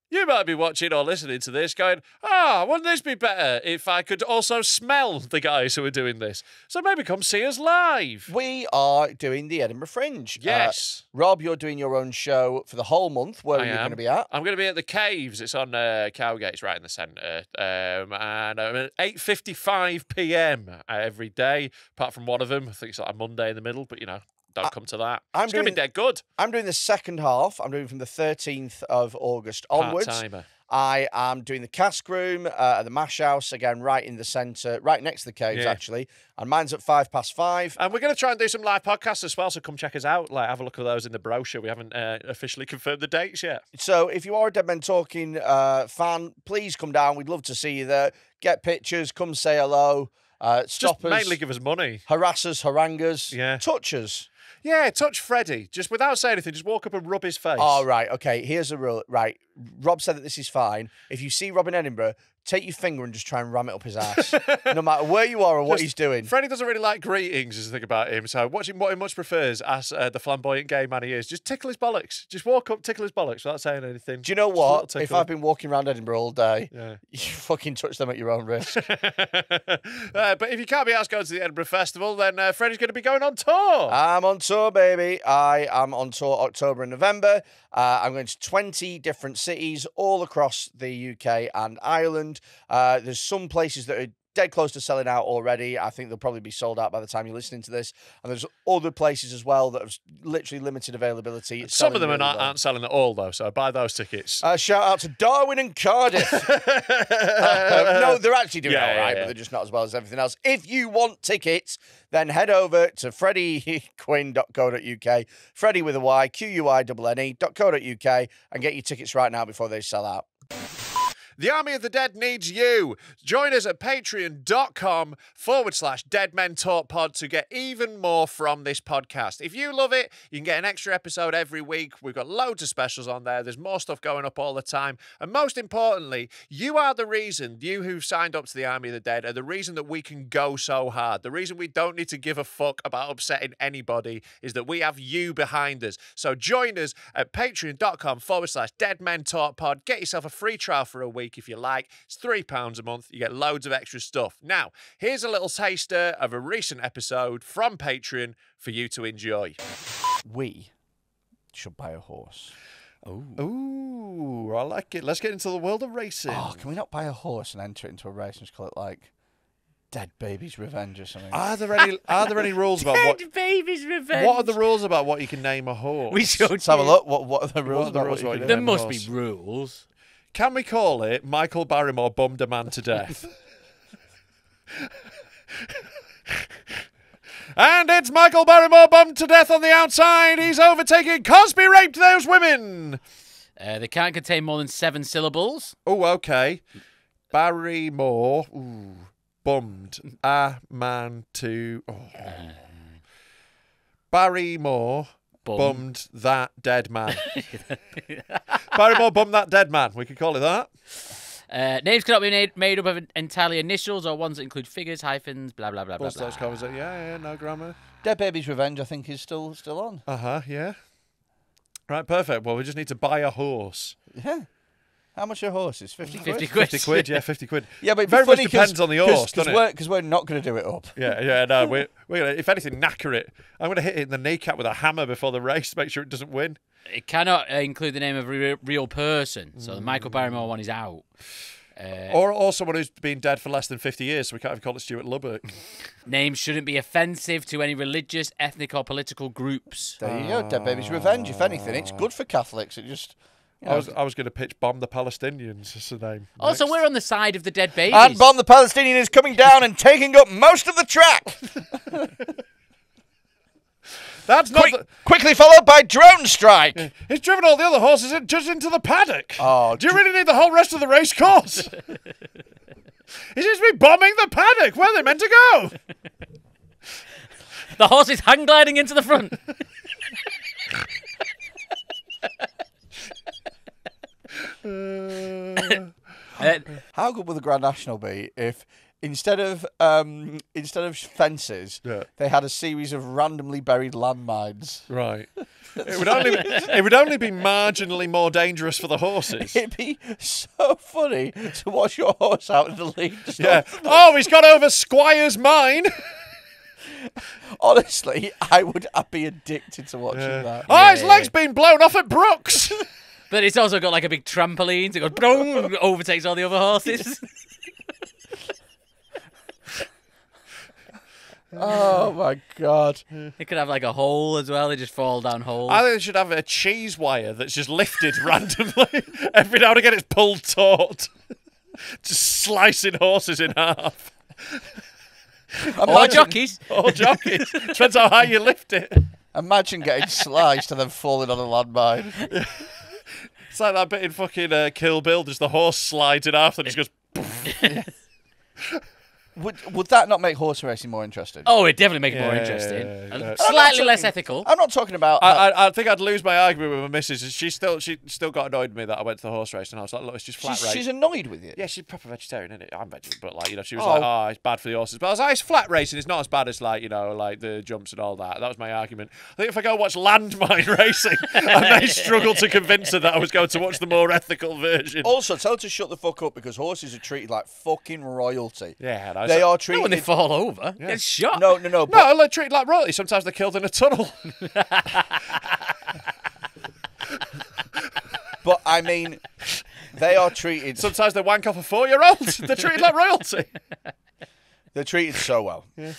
You might be watching or listening to this going, wouldn't this be better if I could also smell the guys who are doing this? So maybe come see us live. We are doing the Edinburgh Fringe. Yes. Rob, you're doing your own show for the whole month. Where are you going to be at? I'm going to be at the Caves. It's on Cowgate. It's right in the centre. And I'm at 8:55 p.m. every day, apart from one of them. I think it's like a Monday in the middle, but, don't come to that. It's going to be dead good. I'm doing the second half. I'm doing from the 13th of August onwards. Part-timer. I am doing the cask room at the Mash House, again, right in the centre, right next to the Caves, actually. And mine's at 5:05. And we're going to try and do some live podcasts as well, so come check us out. Like, have a look at those in the brochure. We haven't officially confirmed the dates yet. So if you are a Dead Men Talking fan, please come down. We'd love to see you there. Get pictures, come say hello. Stop us. Mainly give us money. Harass us, harangue us. Yeah. Touch us. Yeah, touch Freddy. Just without saying anything, just walk up and rub his face. Oh, right. Okay. Here's a rule. Right. Rob said that this is fine. If you see Rob in Edinburgh, take your finger and just try and ram it up his ass. No matter where you are or what he's doing. Freddie doesn't really like greetings, is the thing about him. So what he much prefers, as the flamboyant gay man he is, just tickle his bollocks. Just walk up, tickle his bollocks without saying anything. Do you know what? If I've been walking around Edinburgh all day, you fucking touch them at your own risk. But if you can't be asked to go to the Edinburgh Festival, then Freddie's going to be going on tour. I'm on tour, baby. I am on tour October and November. I'm going to 20 different cities all across the UK and Ireland. There's some places that are dead close to selling out already. I think they'll probably be sold out by the time you're listening to this. And there's other places as well that have literally limited availability. It's Some of them really aren't selling at all, though, so buy those tickets. Shout out to Darwin and Cardiff. No, they're actually doing all right, but they're just not as well as everything else. If you want tickets, then head over to freddyquinne.co.uk, Freddy with a Y, QUINNE.co.uk, and get your tickets right now before they sell out. The Army of the Dead needs you. Join us at patreon.com/Dead Men Talk Pod to get even more from this podcast. If you love it, you can get an extra episode every week. We've got loads of specials on there. There's more stuff going up all the time. And most importantly, you are the reason, you who've signed up to the Army of the Dead, are the reason that we can go so hard. The reason we don't need to give a fuck about upsetting anybody is that we have you behind us. So join us at patreon.com/Dead Men Talk Pod. Get yourself a free trial for a week if you like. It's £3 a month. You get loads of extra stuff. Now, here's a little taster of a recent episode from Patreon for you to enjoy. We should buy a horse. Ooh, I like it. Let's get into the world of racing. Oh, can we not buy a horse and enter it into a race and just call it like Dead Baby's Revenge or something? Are there any rules about what? Dead Baby's Revenge. What are the rules about what you can name a horse? We should Let's have a look. What are the rules What are the about rules what you about can it? There name? must be rules. Can we call it Michael Barrymore bummed a man to death? And it's Michael Barrymore bummed to death on the outside. He's overtaking Cosby raped those women. They can't contain more than 7 syllables. Oh, okay. Barrymore bummed a man to... Oh. Barrymore bummed that dead man. Barrymore bummed that dead man. We could call it that. Names cannot be made up of entirely initials or ones that include figures, hyphens, blah, blah, blah, blah, blah. Those covers it. Yeah, no grammar. Dead Baby's Revenge, I think, is still on. Yeah. Right, perfect. Well, we just need to buy a horse. Yeah. How much are horses? 50 quid? 50 quid. 50 quid, yeah, 50 quid. Yeah, but very much depends on the horse, doesn't it? Because we're not going to do it up. Yeah, no, we're gonna, if anything, knacker it. I'm going to hit it in the kneecap with a hammer before the race to make sure it doesn't win. It cannot include the name of a real person, so the Michael Barrymore one is out. Or someone who's been dead for less than 50 years, so we can't even call it Stuart Lubbock. Names shouldn't be offensive to any religious, ethnic, or political groups. There you go, Dead Baby's Revenge, if anything. It's good for Catholics. It just... You know, I was going to pitch Bomb the Palestinians. That's the name. Also, Next. we're on the side of the dead babies. And Bomb the Palestinian is coming down and taking up most of the track. That's not quickly followed by Drone Strike. Yeah. He's driven all the other horses just into the paddock. Oh, do you really need the whole rest of the race course? He seems to be bombing the paddock. Where are they meant to go? The horse is hang gliding into the front. How good would the Grand National be if instead of fences, they had a series of randomly buried landmines? Right. It would only be marginally more dangerous for the horses. It'd be so funny to watch your horse out in the lead. Yeah. Oh, he's got over Squire's mine. Honestly, I'd be addicted to watching that. Oh, his leg's been blown off at Brooks. But it's also got like a big trampoline, so it goes boom, overtakes all the other horses. Oh my God. It could have like a hole as well, they just fall down holes. I think they should have a cheese wire that's just lifted randomly. Every now and again it's pulled taut. Just slicing horses in half. Or jockeys. Or jockeys. Depends how high you lift it. Imagine getting sliced and then falling on a landmine. Yeah. It's like that bit in fucking Kill Bill, just the horse slides in half and it just goes... Would that not make horse racing more interesting? Oh, it definitely make it more interesting. Slightly less ethical. I'm not talking about... I think I'd lose my argument with my missus. She still got annoyed with me that I went to the horse race, and I was like, look, it's just flat race. She's annoyed with you? Yeah, she's proper vegetarian, isn't it? I'm vegetarian, but like, you know, she was like, oh, it's bad for the horses. But I was like, it's flat racing. It's not as bad as like, you know, like the jumps and all that. That was my argument. I think if I go watch landmine racing, I may struggle to convince her that I was going to watch the more ethical version. Also, tell her to shut the fuck up because horses are treated like fucking royalty. Yeah, no, they are treated... No, when they fall over, get shot. No. No, they're treated like royalty. Sometimes they're killed in a tunnel. But I mean, they are treated... Sometimes they wank off a 4-year-old. They're treated like royalty. They're treated so well. Yeah.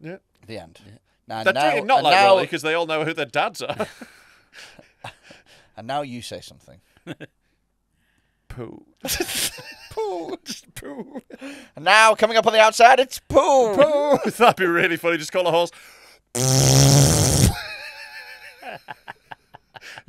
The end. Yeah. Now, they're treated not like royalty because they all know who their dads are. And now you say something. Poo. Poo. Just poo. And now, coming up on the outside, it's poo. Poo. That'd be really funny. Just call a horse.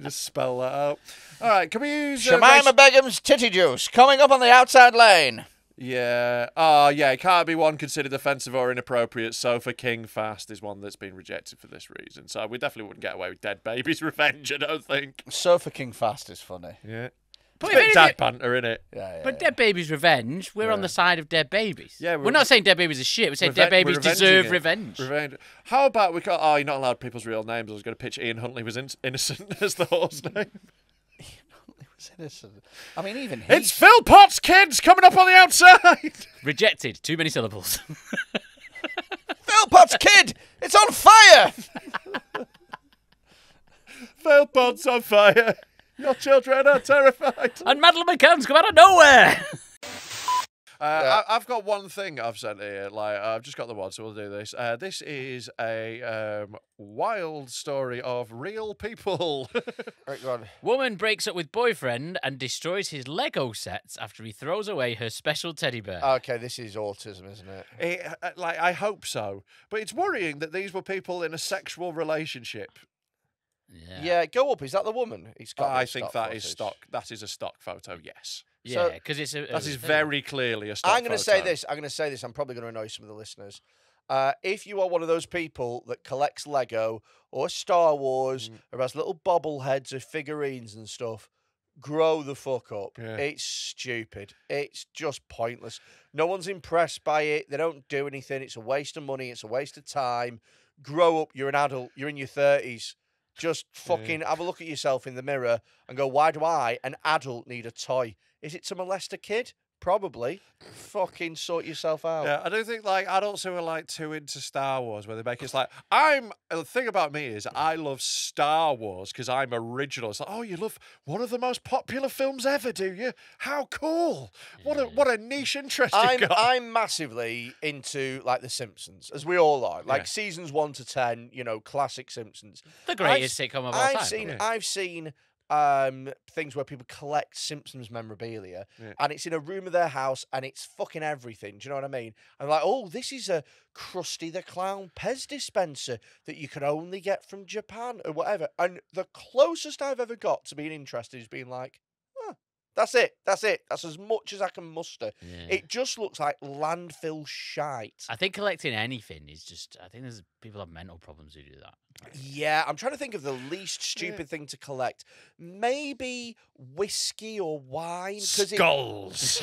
Just spell that out. All right, can we use... Shamima Begum's titty juice, coming up on the outside lane. Yeah. Oh, yeah, it can't be one considered offensive or inappropriate. Sofa King Fast is one that's been rejected for this reason. So we definitely wouldn't get away with Dead Baby's Revenge, I don't think. Sofa King Fast is funny. Yeah. But it's a bit dad banter, innit? But Dead Baby's Revenge, we're on the side of dead babies. Yeah, we're not saying dead babies are shit. We're saying dead babies deserve revenge. How about we call... Oh, you're not allowed people's real names. I was going to pitch Ian Huntley was innocent as the horse name. Ian Huntley was innocent. I mean, even he... It's Phil Potts, kids, coming up on the outside. Rejected. Too many syllables. Phil Potts, kid! It's on fire! Phil Potts on fire. Your children are terrified. And Madeline McCann's come out of nowhere. I've got one thing I've sent here. Like I've just got the one, so we'll do this. This is a wild story of real people. Right, go on. Woman breaks up with boyfriend and destroys his Lego sets after he throws away her special teddy bear. Okay, this is autism, isn't it? Like I hope so, but it's worrying that these were people in a sexual relationship. Yeah, go up. Is that the woman? It's got I think that footage. is stock. That is a stock photo. Yes. Yeah, because it's a. That is very clearly a stock I'm going to say photo. this. I'm going to say this. I'm probably going to annoy some of the listeners. If you are one of those people that collects Lego or Star Wars or has little bobbleheads of figurines and stuff, grow the fuck up. Yeah. It's stupid. It's just pointless. No one's impressed by it. They don't do anything. It's a waste of money. It's a waste of time. Grow up. You're an adult. You're in your 30s. Just fucking have a look at yourself in the mirror and go, why do I, an adult, need a toy? Is it to molest a kid? Probably. Fucking sort yourself out. Yeah, I do think like adults who are like too into Star Wars, where they make it's like the thing about me is I love Star Wars because I'm original. It's like, oh, you love one of the most popular films ever, do you? How cool! What a niche interest you've got. I'm massively into like The Simpsons, as we all are. Like seasons 1 to 10, classic Simpsons. The greatest sitcom of all time. I've seen things where people collect Simpsons memorabilia and it's in a room of their house and it's fucking everything. Do you know what I mean? I'm like, oh, this is a Krusty the Clown Pez dispenser that you can only get from Japan or whatever. And the closest I've ever got to being interested is being like, that's it. That's as much as I can muster. Yeah. It just looks like landfill shite. I think collecting anything is just. I think there's people have mental problems who do that. Yeah, I'm trying to think of the least stupid thing to collect. Maybe whiskey or wine. Skulls.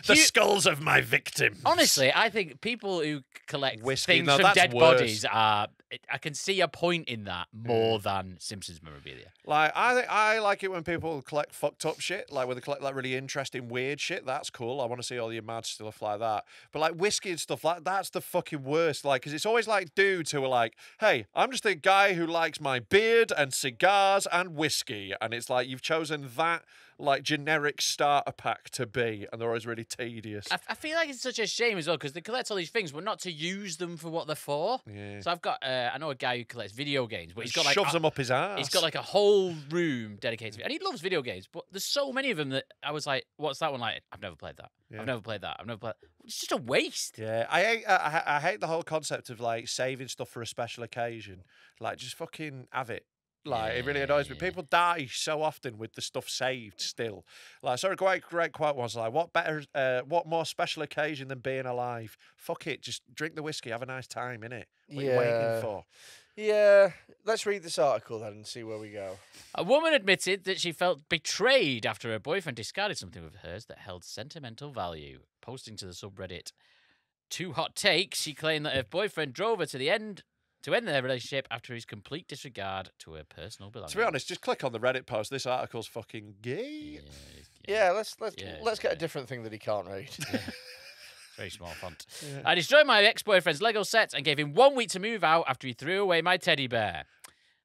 The skulls of my victims. Honestly, I think people who collect Whiskey, things no, from that's dead worse. bodies are. I can see a point in that more than Simpsons memorabilia. Like I like it when people collect fucked up shit, like when they collect like really interesting weird shit. That's cool. I want to see all your mad stuff like that. But like whiskey and stuff like that's the fucking worst. Like, because it's always like dudes who are like, "Hey, I'm just a guy who likes my beard and cigars and whiskey," and it's like you've chosen that like generic starter pack to be, and they're always really tedious. I feel like it's such a shame as well because they collect all these things, but not to use them for what they're for. Yeah. So I've got, I know a guy who collects video games, but he's got like shoves them up his ass. He's got like a whole room dedicated to it, and he loves video games. But there's so many of them that I was like, "What's that one like?" I've never played that. Yeah. I've never played that. I've never played. It's just a waste. Yeah, I hate the whole concept of like saving stuff for a special occasion. Like, just fucking have it. Like, it really annoys me. People die so often with the stuff saved still. Like, so a great quote was like, what more special occasion than being alive? Fuck it, just drink the whiskey, have a nice time, innit? What are you waiting for? Yeah, let's read this article then and see where we go. A woman admitted that she felt betrayed after her boyfriend discarded something of hers that held sentimental value. Posting to the subreddit Two Hot Takes, she claimed that her boyfriend drove her to end their relationship after his complete disregard to her personal belongings. To be honest, just click on the Reddit post. This article's fucking gay. Yeah, let's get a different thing that he can't read. Yeah. Very small font. Yeah. I destroyed my ex-boyfriend's Lego sets and gave him 1 week to move out after he threw away my teddy bear.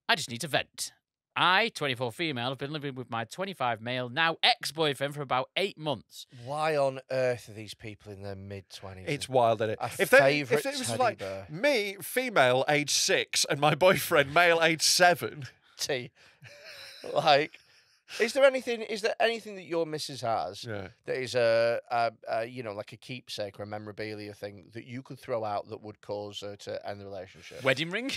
I just need to vent. I, 24 female, have been living with my 25 male, now ex-boyfriend for about 8 months. Why on earth are these people in their mid-20s? It's wild, isn't it? If it was like bear. Me, female, age 6, and my boyfriend, male, age 7. Like, is there anything that your missus has that is like a keepsake or a memorabilia thing that you could throw out that would cause her to end the relationship? Wedding ring?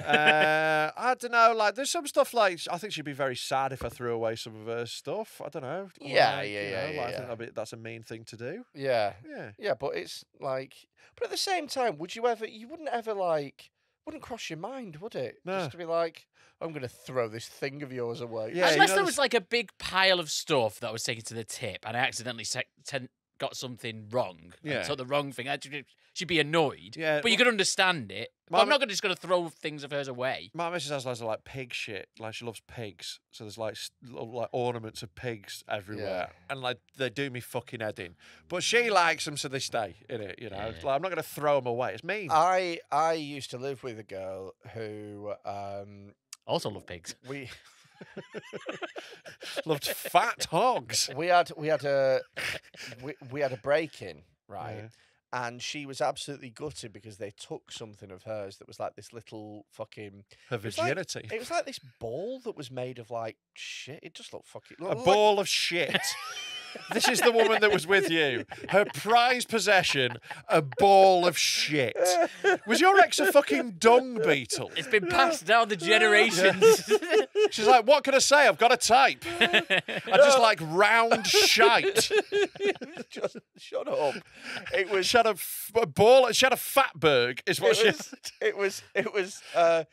I don't know. Like, there's some stuff like I think she'd be very sad if I threw away some of her stuff. I don't know. I think that's a mean thing to do. Yeah. But it's like, but at the same time, you wouldn't cross your mind, would it? No. Just to be like, I'm going to throw this thing of yours away. Yeah, unless there was like a big pile of stuff that was taken to the tip and I accidentally got something wrong. Yeah. So the wrong thing. She'd be annoyed. Yeah. But you could understand it. But I'm not just going to throw things of hers away. My missus has loads of like pig shit. Like, she loves pigs. So there's like little like ornaments of pigs everywhere. And like they do me fucking head in. But she likes them, so they stay in it, you know. Yeah. Like, I'm not going to throw them away. It's mean. I used to live with a girl who Also love pigs. Loved fat hogs. We had a break-in, right? Yeah. And she was absolutely gutted because they took something of hers that was like this little fucking Her it was like- virginity. It was like this ball that was made of like shit. It just looked fucking A ball of shit. This is the woman that was with you. Her prized possession, a ball of shit. Was your ex a fucking dung beetle? It's been passed down the generations. She's like, what can I say? I've got a type. I just like round shite. Just shut up. It was She had a ball. She had a fatberg, is what she. it was A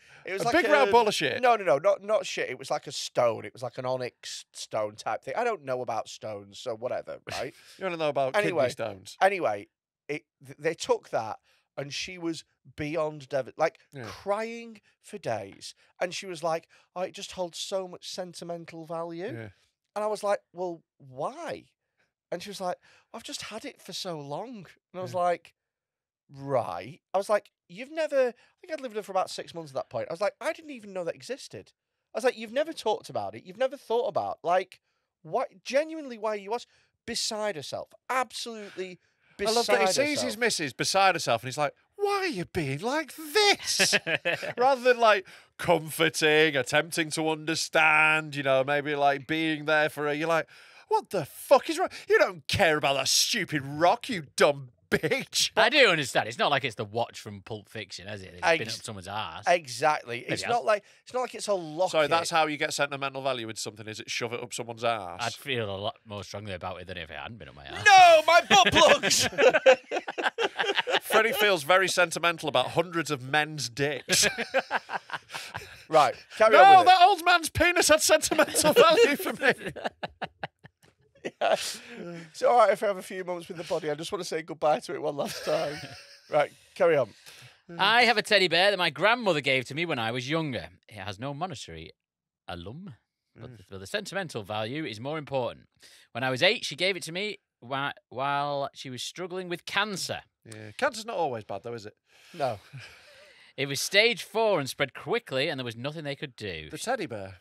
like big round ball of shit? No, not shit. It was like a stone. It was like an onyx stone type thing. I don't know about stones, so whatever, right? You want to know about kidney stones? Anyway, they took that, and she was beyond crying for days. And she was like, "Oh, it just holds so much sentimental value." Yeah. And I was like, "Well, why?" And she was like, "I've just had it for so long." And I was like, "Right." I was like, "You've never..." I think I'd lived with her for about 6 months at that point. I was like, "I didn't even know that existed." I was like, "You've never talked about it. You've never thought about, like, what genuinely why you was beside herself. Absolutely beside I love that he sees herself. his missus beside herself and he's like, why are you being like this? Rather than like comforting, attempting to understand, you know, maybe like being there for her. You're like, what the fuck is wrong? You don't care about that stupid rock, you dumb bitch. I do understand. It's not like it's the watch from Pulp Fiction, is it? It's been up someone's ass. Exactly. It's not like it's a locket. So that's how you get sentimental value with something, is it shove it up someone's ass? I'd feel a lot more strongly about it than if it hadn't been on my ass. No, my butt plugs. Freddie feels very sentimental about hundreds of men's dicks. Right, carry on No, with that old man's penis had sentimental value for me. Yeah. It's all right if I have a few moments with the body. I just want to say goodbye to it one last time. Right, carry on. I have a teddy bear that my grandmother gave to me when I was younger. It has no monetary alum, but the sentimental value is more important. When I was 8, she gave it to me while she was struggling with cancer. Yeah, cancer's not always bad, though, is it? No. It was stage 4 and spread quickly, and there was nothing they could do. The teddy bear.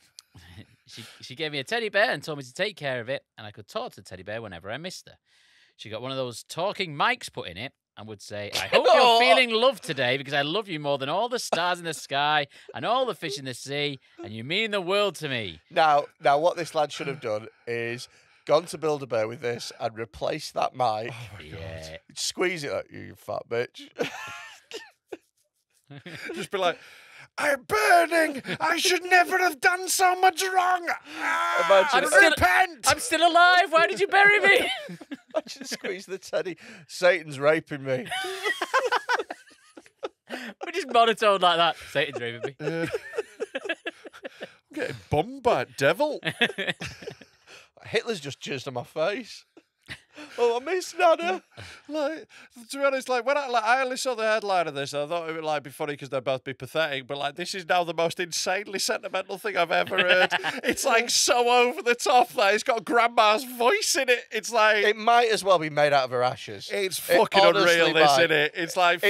She gave me a teddy bear and told me to take care of it, and I could talk to the teddy bear whenever I missed her. She got one of those talking mics put in it and would say, I hope you're feeling loved today because I love you more than all the stars in the sky and all the fish in the sea, and you mean the world to me. Now, what this lad should have done is gone to Build-A-Bear with this and replaced that mic. Yeah. Squeeze it like you fat bitch. Just be like, I'm burning. I should never have done so much wrong. Repent. I'm still alive. Why did you bury me? I just squeeze the teddy. Satan's raping me. We just monotone like that. Satan's raping me. I'm getting bummed by a devil. Hitler's just jizzed on my face. Oh, I miss Nana. Like, to be honest, like when I only saw the headline of this, I thought it would like be funny because they'd both be pathetic. But like, this is now the most insanely sentimental thing I've ever heard. It's like so over the top. Like it's got grandma's voice in it. It's like It might as well be made out of her ashes. it's fucking honestly unreal. This, might. isn't it? It's like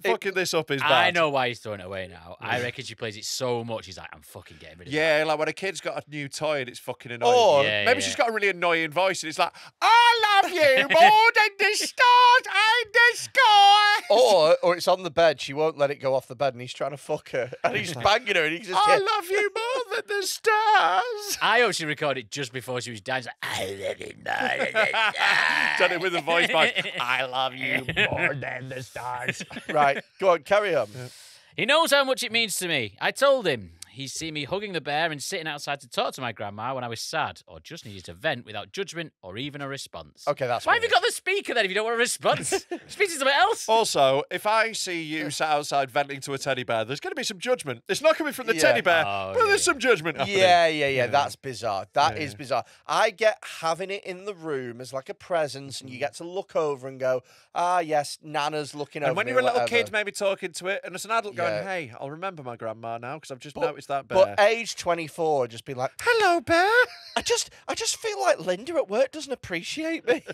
fucking this up is bad. I know why he's throwing it away now. I reckon she plays it so much, he's like, I'm fucking getting rid of it. Yeah, like when a kid's got a new toy and it's fucking annoying. Or maybe she's got a really annoying voice and it's like, I love you more than the stars and the sky. Or it's on the bed. She won't let it go off the bed, and he's trying to fuck her, and he's banging her, and he's just. I love you more than the stars. I hope she recorded it just before she was dying. She's like, I love you more than the stars. Done it with a voice like, I love you more than the stars. Right, go on, carry on. He knows how much it means to me. I told him. He's seen me hugging the bear and sitting outside to talk to my grandma when I was sad or just needed to vent without judgment or even a response. Okay, that's Why have you weird. got the speaker then if you don't want a response? Speak to somebody else. Also, if I see you sat outside venting to a teddy bear, there's going to be some judgment. It's not coming from the Yeah. teddy bear, Oh, but yeah. there's some judgment happening. Yeah. That's bizarre. That is bizarre. I get having it in the room as like a presence, and you get to look over and go, ah, yes, Nana's looking over And when me you're a or little whatever. kid, maybe talking to it, and as an adult going, Yeah. hey, I'll remember my grandma now because I've just noticed noticed that bear. But age 24, just be like, hello, bear. I just feel like Linda at work doesn't appreciate me.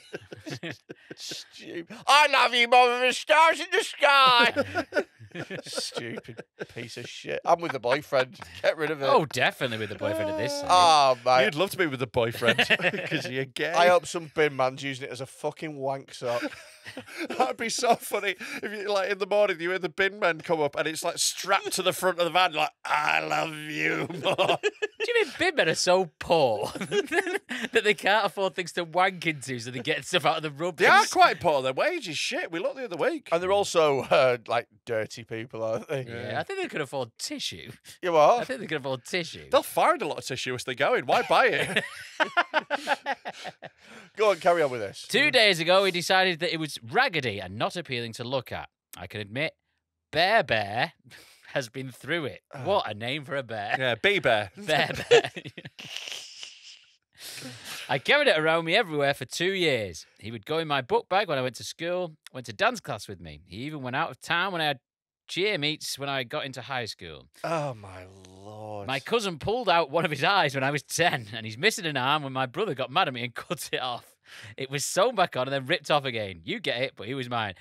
Stupid. I love you more than the stars in the sky. Stupid piece of shit. I'm with the boyfriend. Get rid of it. Oh, definitely with the boyfriend at this stage. Oh, mate. You'd love to be with a boyfriend because you're gay. I hope some bin man's using it as a fucking wank sock. That'd be so funny if you like in the morning you hear the bin men come up and it's like strapped to the front of the van like I love you more. Do you mean bin men are so poor that they can't afford things to wank into, so they get stuff out of the rubbish? They are quite poor. Their wage is shit. We looked the other week. And they're also like dirty people, aren't they? Yeah, I think they could afford tissue. You what? I think they could afford tissue. They'll find a lot of tissue as they're going. Why buy it? Go on, carry on with this. 2 days ago, he decided that it was raggedy and not appealing to look at. I can admit, Bear has been through it. What a name for a bear. Yeah, bear. Bear. I carried it around me everywhere for 2 years. He would go in my book bag when I went to school, went to dance class with me. He even went out of town when I had cheer meets when I got into high school. Oh, my Lord. My cousin pulled out one of his eyes when I was 10, and he's missing an arm when my brother got mad at me and cut it off. It was sewn back on and then ripped off again. You get it, but he was mine.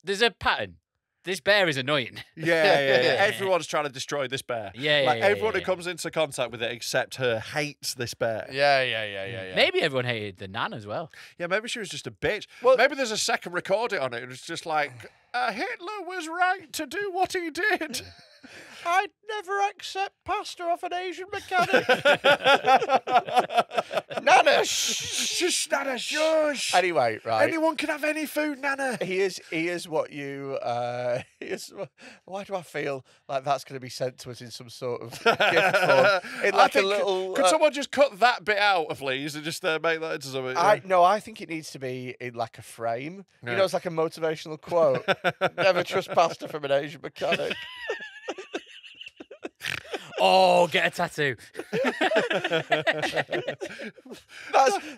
There's a pattern. This bear is annoying. Yeah. Everyone's trying to destroy this bear. Yeah, everyone who comes into contact with it except her hates this bear. Yeah. Maybe everyone hated the nan as well. Yeah, maybe she was just a bitch. Well- Maybe there's a second recording on it and it's just like, Hitler was right to do what he did. I'd never accept pasta off an Asian mechanic. Nana, Shush, Nana, shush. Anyway, right. Anyone can have any food, Nana. He is what you. Why do I feel like that's going to be sent to us in some sort of gift form? In like a little. Could someone just cut that bit out, please, and just make that into something? I think it needs to be in like a frame. You know, it's like a motivational quote. Never trust pasta from an Asian mechanic. Oh, get a tattoo.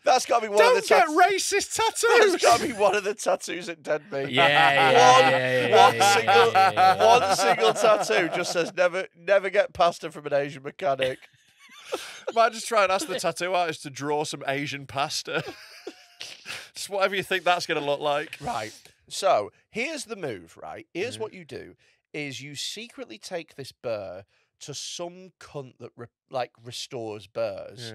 That's got to be one Don't of the get tattoos. racist That's tattoos. got to be one of the tattoos at Denby. One single tattoo just says never get pasta from an Asian mechanic. Might just try and ask the tattoo artist to draw some Asian pasta. Just whatever you think that's going to look like. Right. So here's the move. Right. Here's what you do: is you secretly take this burr to some cunt that restores burrs,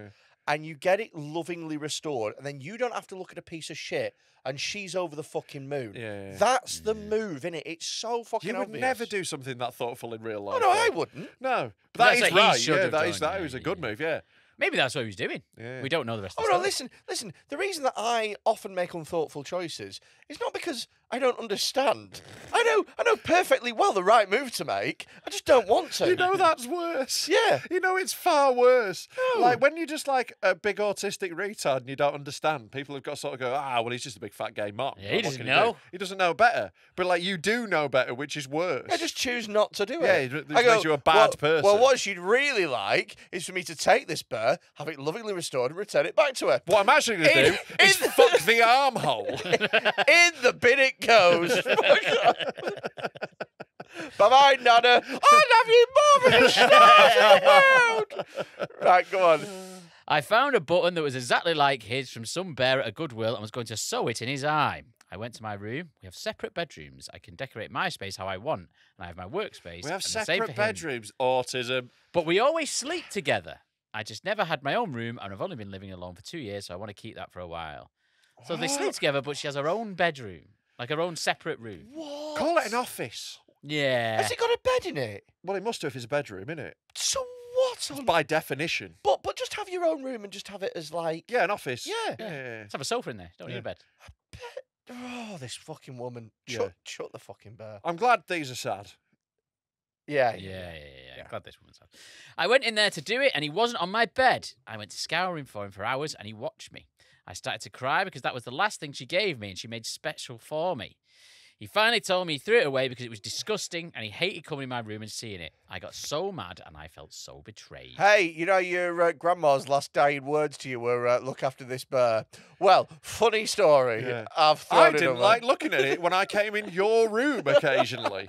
and you get it lovingly restored, and then you don't have to look at a piece of shit, and she's over the fucking moon. Yeah. That's the move, innit? It's so fucking You would obvious. never do something that thoughtful in real life. Oh, no, I though. wouldn't. No, but That's that is what he right. should Yeah, have that done, is a good move. Yeah. Maybe that's what he was doing. Yeah. We don't know the rest Oh, of the no, story. listen. The reason that I often make unthoughtful choices is not because I don't understand. I know perfectly well the right move to make. I just don't want to. You know that's worse. Yeah. You know it's far worse. No. Like when you're just like a big autistic retard and you don't understand, people have got to sort of go, well, he's just a big fat gay mock. Yeah, he What doesn't can know. do? He doesn't know better. But like you do know better, which is worse. I just choose not to do Yeah, it. it I makes you a bad person. Well, what she'd really like is for me to take this burr, have it lovingly restored, and return it back to her. What I'm actually going to do is fuck the armhole. In the bin it goes. Bye-bye, Nana. I love you more than the stars in the world. Right, go on. I found a button that was exactly like his from some bear at a Goodwill and was going to sew it in his eye. I went to my room. We have separate bedrooms. I can decorate my space how I want, and I have my workspace. We have and the same for separate him. bedrooms. Autism. But we always sleep together. I just never had my own room, and I've only been living alone for 2 years, so I want to keep that for a while. So they sleep together, but she has her own bedroom, like her own separate room. What? Call it an office. Yeah. Has it got a bed in it? Well, it must do if it's a bedroom, innit? So what? By definition. But just have your own room and just have it as like... Yeah, an office. Yeah. Let's have a sofa in there. Don't need a bed. Oh, this fucking woman. Yeah. Shut the fucking bear. I'm glad these are sad. Yeah. Yeah. Glad this woman's out. I went in there to do it, and he wasn't on my bed. I went scouring for him for hours, and he watched me. I started to cry because that was the last thing she gave me, and she made special for me. He finally told me he threw it away because it was disgusting and he hated coming in my room and seeing it. I got so mad and I felt so betrayed. Hey, you know your grandma's last dying words to you were, look after this bear. Well, funny story. Yeah. I've thrown I it didn't over. like looking at it when I came in your room occasionally.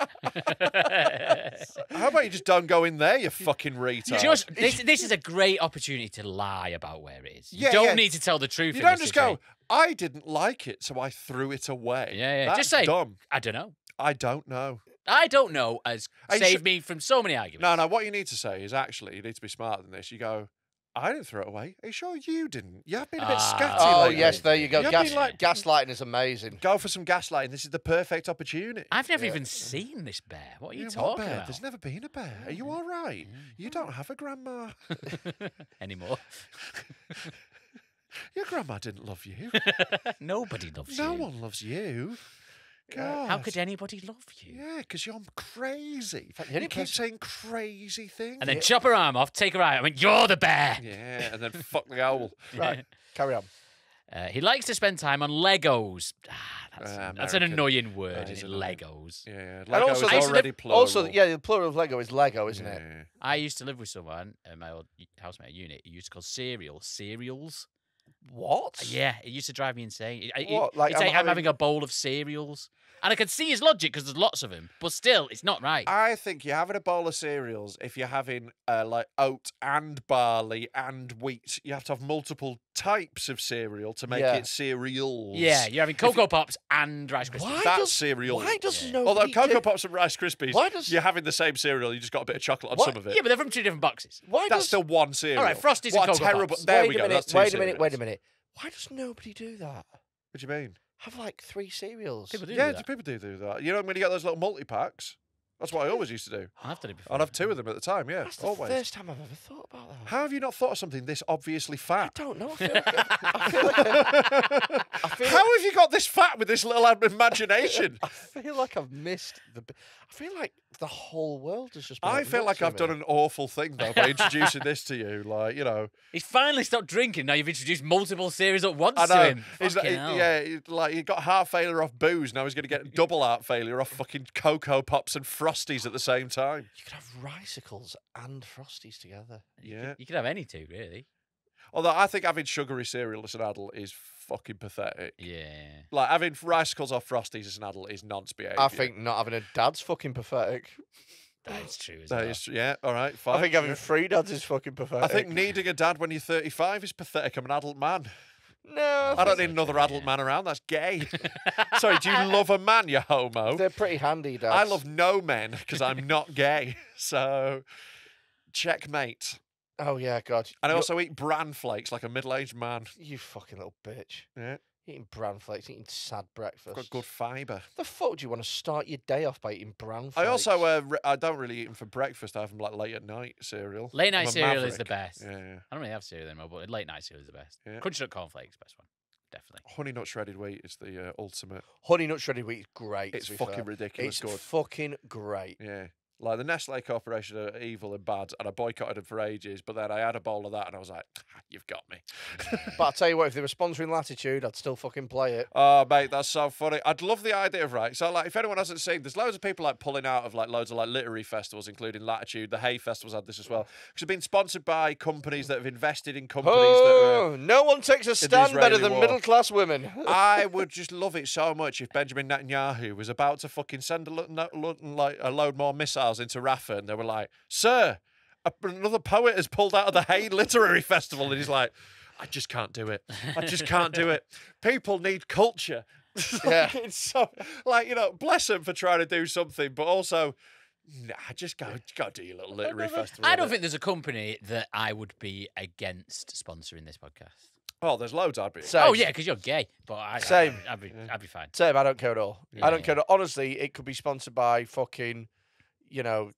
How about you just don't go in there, you fucking retard? This is a great opportunity to lie about where it is. You Yeah, don't yeah. need to tell the truth. You in don't this just go, situation. I didn't like it, so I threw it away. Yeah. That's Just say, dumb. I don't know. I don't know. I don't know has And you saved should- me from so many arguments. No, what you need to say is actually, you need to be smarter than this. You go, I didn't throw it away. Are you sure you didn't? You have been a bit scatty Oh, lately. yes, there you go. You have been like, Gaslighting is amazing. go for some gaslighting. This is the perfect opportunity. I've never even seen this bear. What are you What talking bear? about? There's never been a bear. Are you all right? You don't have a grandma. Anymore. Your grandma didn't love you. Nobody loves No you. one loves you. God. How could anybody love you? Yeah, because you're crazy. the only You keep person- saying crazy things. And then chop her arm off, take her eye. I mean, you're the bear. Yeah, and then fuck the owl. Right, carry on. He likes to spend time on Legos. That's an American. annoying word, That is isn't it? annoying. Legos. Yeah, And Lego also, is I used to already plural. Also, yeah, the plural of Lego is Lego, isn't it? Yeah. I used to live with someone in my old housemate unit who used to call cereals. What? Yeah, it used to drive me insane. What, like, He'd say, I'm I'm having a bowl of cereals. And I could see his logic because there's lots of them, but still, it's not right. I think you're having a bowl of cereals if you're having like oat and barley and wheat. You have to have multiple types of cereal to make Yeah. it cereals. Yeah, you're having Cocoa Pops and Rice Krispies. Why That's does cereal. Why does Yeah. nobody Although Cocoa do- Pops and Rice Krispies, Why does- you're having the same cereal, you just got a bit of chocolate on What? some of it. Yeah, but they're from two different boxes. Why That's does still one cereal. All right, Frosties what and a Cocoa terrible. Pops. There wait we a go. minute, That's two wait a minute, wait a cereals. minute. Why does nobody do that? What do you mean? Have like 3 cereals. People do Yeah, that. people do that. You know when you get those little multi-packs? That's what I always used to do. I've done it before. I'd have 2 of them at the time, yeah, That's the always. first time I've ever thought about that. How have you not thought of something this obviously I fat? don't know. I feel like I feel How have you got this fat with this little imagination? I feel like I've missed the. I feel like the whole world has just. Been I feel like I've done an awful thing though by introducing this to you. Like, you know, He's finally stopped drinking. Now you've introduced multiple series at once I to know. him. He's Fucking like, hell. yeah, like he got heart failure off booze. Now he's going to get double heart failure off fucking Cocoa Pops and Frosties at the same time. You could have Ricicles and Frosties together. Yeah. You could have any two, really. Although I think having sugary cereal as an adult is fucking pathetic. Yeah. Like having Ricicles or Frosties as an adult is nonce behaviour. I think not having a dad's fucking pathetic. That's true as That well. is, yeah, all right, fine. I think having yeah. 3 dads is fucking pathetic. I think needing a dad when you're 35 is pathetic. I'm an adult man. No, I don't think need so, another yeah. adult man around. That's gay. Sorry, do you love a man, you homo? they're pretty handy dads. I love no men because I'm not gay. So, checkmate. Oh yeah, God. And I You're- also eat bran flakes like a middle-aged man. You fucking little bitch. Yeah, Eating bran flakes, eating sad breakfast. got good fibre. The fuck do you want to start your day off by eating bran flakes? I also, I don't really eat them for breakfast. I have them like late at night cereal. Late night I'm a cereal is the maverick. best. Yeah, yeah. I don't really have cereal anymore, but late night cereal is the best. Yeah. Crunchy nut cornflakes, best one. Definitely. Honey nut shredded wheat is the ultimate. Honey Nut Shredded Wheat is great. It's to be fucking fair. ridiculous It's good. fucking great. Yeah. Like the Nestle Corporation are evil and bad, and I boycotted them for ages. But then I had a bowl of that, and I was like, "You've got me." But I'll tell you what, if they were sponsoring Latitude, I'd still fucking play it. Oh, mate, that's so funny. I'd love the idea of, right, so, like, if anyone hasn't seen, there's loads of people, like, pulling out of, like, loads of, like, literary festivals, including Latitude. The Hay Festival's had this as well. Because they've been sponsored by companies that have invested in companies Oh, no one takes a stand better Israeli than war. middle-class women. I would just love it so much if Benjamin Netanyahu was about to fucking send a load more missiles into Rafah, and they were like, "Sir, another poet has pulled out of the Hay Literary Festival," and he's like, "I just can't do it. I just can't do it. People need culture." Yeah. It's so, like, you know, bless them for trying to do something, but also, nah, just go do your little literary festival. I don't innit? think there's a company that I would be against sponsoring this podcast. Oh, there's loads I'd be. Same. Oh yeah, because you're gay. But Same. I'd be fine. Same, I don't care at all. I don't Yeah. care at all. Honestly, it could be sponsored by fucking, you know,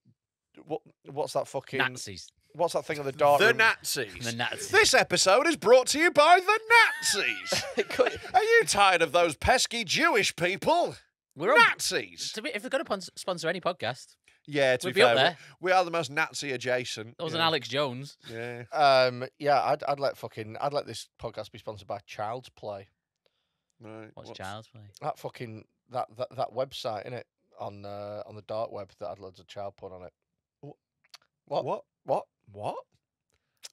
what's that fucking... Nazis. What's that thing on the dark The room? Nazis. The Nazis. This episode is brought to you by the Nazis. It could- Are you tired of those pesky Jewish people? We're on. Nazis. If they're going to sponsor any podcast, Yeah, to We'd be be up fair, there. we are the most Nazi adjacent. there was yeah. an Alex Jones. Yeah. yeah, I'd let this podcast be sponsored by Child's Play. Right. What's child's play? That fucking that website, innit? On the dark web that had loads of child porn on it.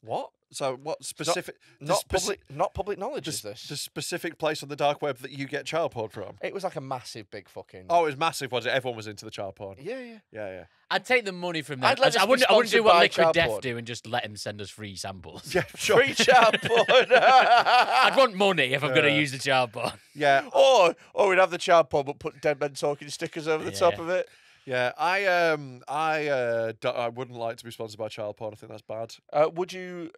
What? So what specific? Not public knowledge is The this. specific place on the dark web that you get child porn from? It was like a massive, big fucking. Oh, it was massive, was it? Everyone was into the child porn. Yeah. I'd take the money from them. I'd let I this be wouldn't do sponsored what by Liquid child Death porn. do and just let him send us free samples. Yeah, sure. Free child porn. I'd want money if I'm going to use the child porn. Yeah, or we'd have the child porn, but put dead men talking stickers over the top of it. yeah. I wouldn't like to be sponsored by child porn. I think that's bad. Would you?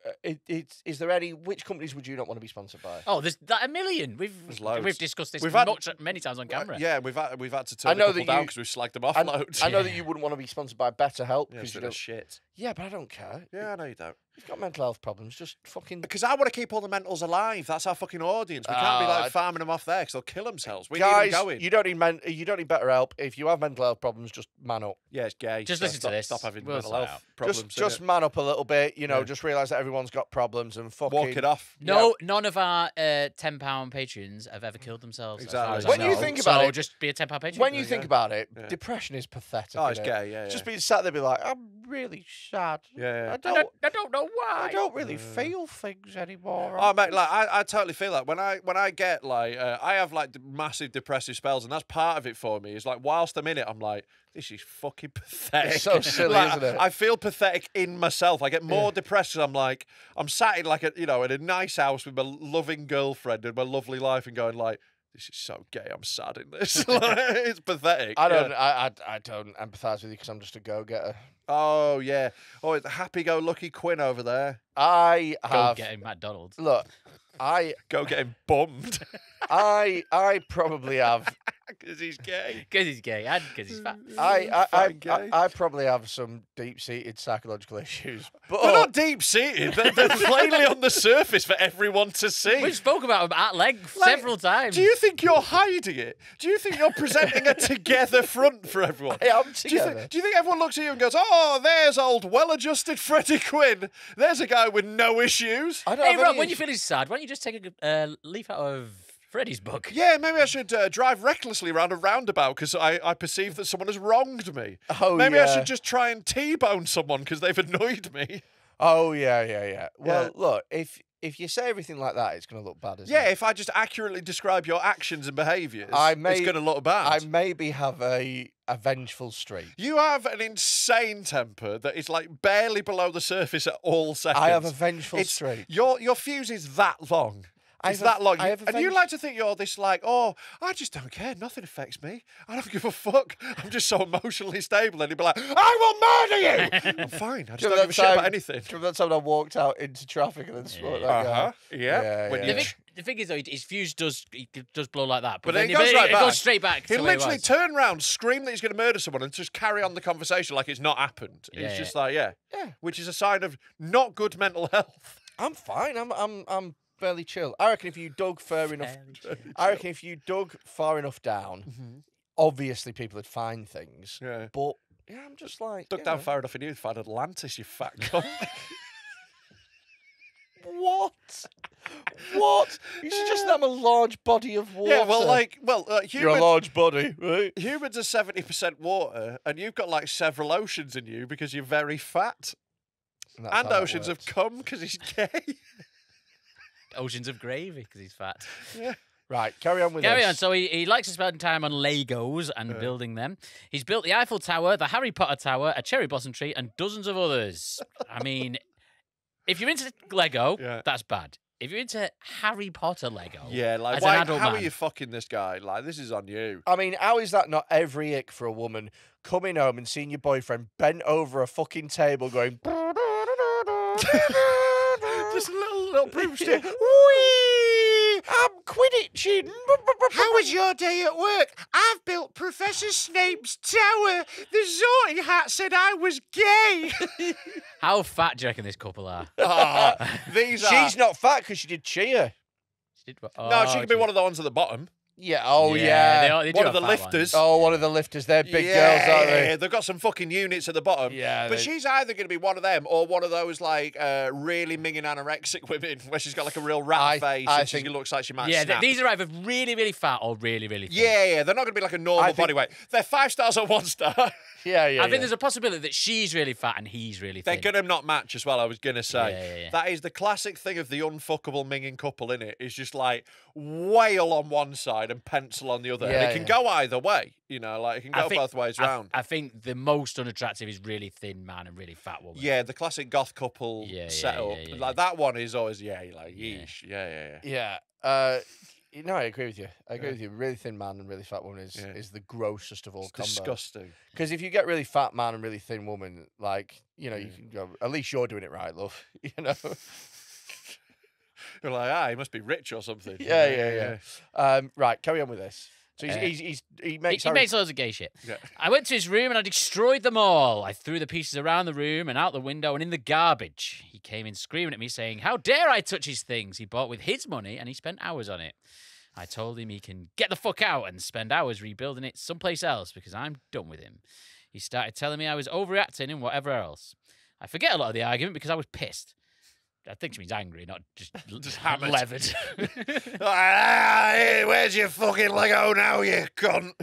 Is there any? Which companies would you not want to be sponsored by? Oh, there's a million. There's loads. We've discussed this many times on camera. Yeah, we've had to turn I know a couple that down you- because we've slagged them off I, loads. I know that you wouldn't want to be sponsored by BetterHelp Yeah, because it's you shit. Yeah, but I don't care. Yeah, I know you don't. You've got mental health problems. Just fucking. Because I want to keep all the mentals alive. That's our fucking audience. We can't be like farming them off there because they'll kill themselves. We Guys, need them going. you don't need BetterHelp. If you have mental health problems, just man up. Yeah, it's gay. Just So listen to this. Stop having We'll mental sort it health out. problems. Just innit? man up a little bit. You know, Yeah. just realise that everyone's got problems and fucking Walk it off. No, none of our £10 patrons have ever killed themselves. as far Exactly. as I When you know. think about So it- just be a £10 patron. When you think about it, Yeah. depression is pathetic. Oh, it's innit? gay. Yeah, Just yeah. being sat there, be like, I'm really sad. Yeah. I don't know why. I don't really feel things anymore. Oh mate, like I totally feel that when I get like I have like massive depressive spells, and that's part of it for me. Is like whilst I'm in it, I'm like, this is fucking pathetic. It's so silly, Like, isn't it? I feel pathetic in myself. I get more depressed because I'm like I'm sat in like in a nice house with my loving girlfriend and my lovely life, and going like, this is so gay. I'm sad in this. Like, it's pathetic. I don't. Yeah. I don't empathise with you because I'm just a go-getter. Oh yeah. Oh, it's happy-go-lucky Quinn over there. I Go have. get him McDonald's. Look, I Go get him bummed I probably have. because he's gay. Because he's gay and because he's fat. I probably have some deep-seated psychological issues. But They're not deep-seated. They're plainly on the surface for everyone to see. We've spoken about him at length Like, several times. Do you think you're hiding it? Do you think you're presenting a together front for everyone? I am Do you, together. do you think everyone looks at you and goes, oh, there's old well-adjusted Freddy Quinne. There's a guy with no issues. I don't Hey, have Rob, any when you issues. feel sad, why don't you just take a leaf out of Freddy's book? Yeah, maybe I should drive recklessly around a roundabout because I perceive that someone has wronged me. Oh, Maybe I yeah. should just try and T-bone someone because they've annoyed me. Oh yeah. Well, Yeah. look, if you say everything like that, it's going to look bad, isn't Yeah, it? if I just accurately describe your actions and behaviours, I it's may- going to look bad. I maybe have a vengeful streak. You have an insane temper that is like barely below the surface at all seconds. I have a vengeful It's- streak. Your fuse is that long. I It's have a- that long. I have a And you venge- like to think you're this like, oh, I just don't care. Nothing affects me. I don't give a fuck. I'm just so emotionally stable. And you'd be like, I will murder you. I'm fine. I just don't give a shit about anything. Do you remember that time I walked out into traffic and then smoked that guy? Yeah. When yeah. you The thing is, though, his fuse does blow like that, But then it goes right it back. goes straight back. He'll to where he literally was. turn around, scream that he's going to murder someone, and just carry on the conversation like it's not happened. Yeah, It's yeah. just like, yeah, Yeah. which is a sign of not good mental health. I'm fine. I'm fairly chill. I reckon if you dug far enough, I reckon if you dug far enough down, obviously people would find things. Yeah. But yeah, I'm just like Dug you down know. far enough and you'd find Atlantis, you fat cunt. What? What? You suggest that I'm a large body of water? Yeah, well, you're a large body, right? humans are 70% water, and you've got like several oceans in you because you're very fat, That's and how that oceans works. have come because he's gay. Oceans of gravy because he's fat. Yeah. Right, carry on with Carry this. on. So he likes to spend time on Legos and building them. He's built the Eiffel Tower, the Harry Potter Tower, a cherry blossom tree, and dozens of others. I mean, if you're into Lego, Yeah. that's bad. If you're into Harry Potter Lego, Yeah, like, as why, an adult how man, are you fucking this guy? Like, this is on you. I mean, how is that not every ick for a woman coming home and seeing your boyfriend bent over a fucking table going... Just a little broomstick. I'm Quidditching. How was your day at work? I've built Professor Snape's tower. The sorting hat said I was gay. how fat do you reckon this couple are? These are... She's not fat because she did cheer. No, she could be one of the ones at the bottom. Yeah. Oh yeah. They do One of have the fat lifters. ones. Oh, one of the lifters. They're big girls, aren't they? They've got some fucking units at the bottom. Yeah, But they- she's either going to be one of them or one of those, like, really minging anorexic women where she's got, like, a real rat face and she looks like she might Yeah, snap. these are either really, really fat or really, really thin. Yeah, they're not going to be like a normal body weight. They're 5 stars or 1 star. Yeah. I think there's a possibility that she's really fat and he's really They're thin. going to not match as well, I was going to say. Yeah. That is the classic thing of the unfuckable minging couple, innit? It's just like whale on one side and pencil on the other. And it can go either way, you know, like it can go both ways round. I think the most unattractive is really thin man and really fat woman. Yeah, the classic goth couple setup. Like that one is always, like, yeesh. Yeah. No, I agree with you. I agree with you. Really thin man and really fat woman is the grossest of all combos. Disgusting. Because if you get really fat man and really thin woman, like, you know, you can go, at least you're doing it right, love. You know? You're like, he must be rich or something. Yeah. Right, carry on with this. So he makes loads of gay shit. Yeah. I went to his room and I destroyed them all. I threw the pieces around the room and out the window and in the garbage. He came in screaming at me saying, how dare I touch his things he bought with his money and he spent hours on it. I told him he can get the fuck out and spend hours rebuilding it someplace else because I'm done with him. He started telling me I was overreacting and whatever else. I forget a lot of the argument because I was pissed. I think she means angry, not just hammered. levered. Hey, where's your fucking Lego now, you cunt?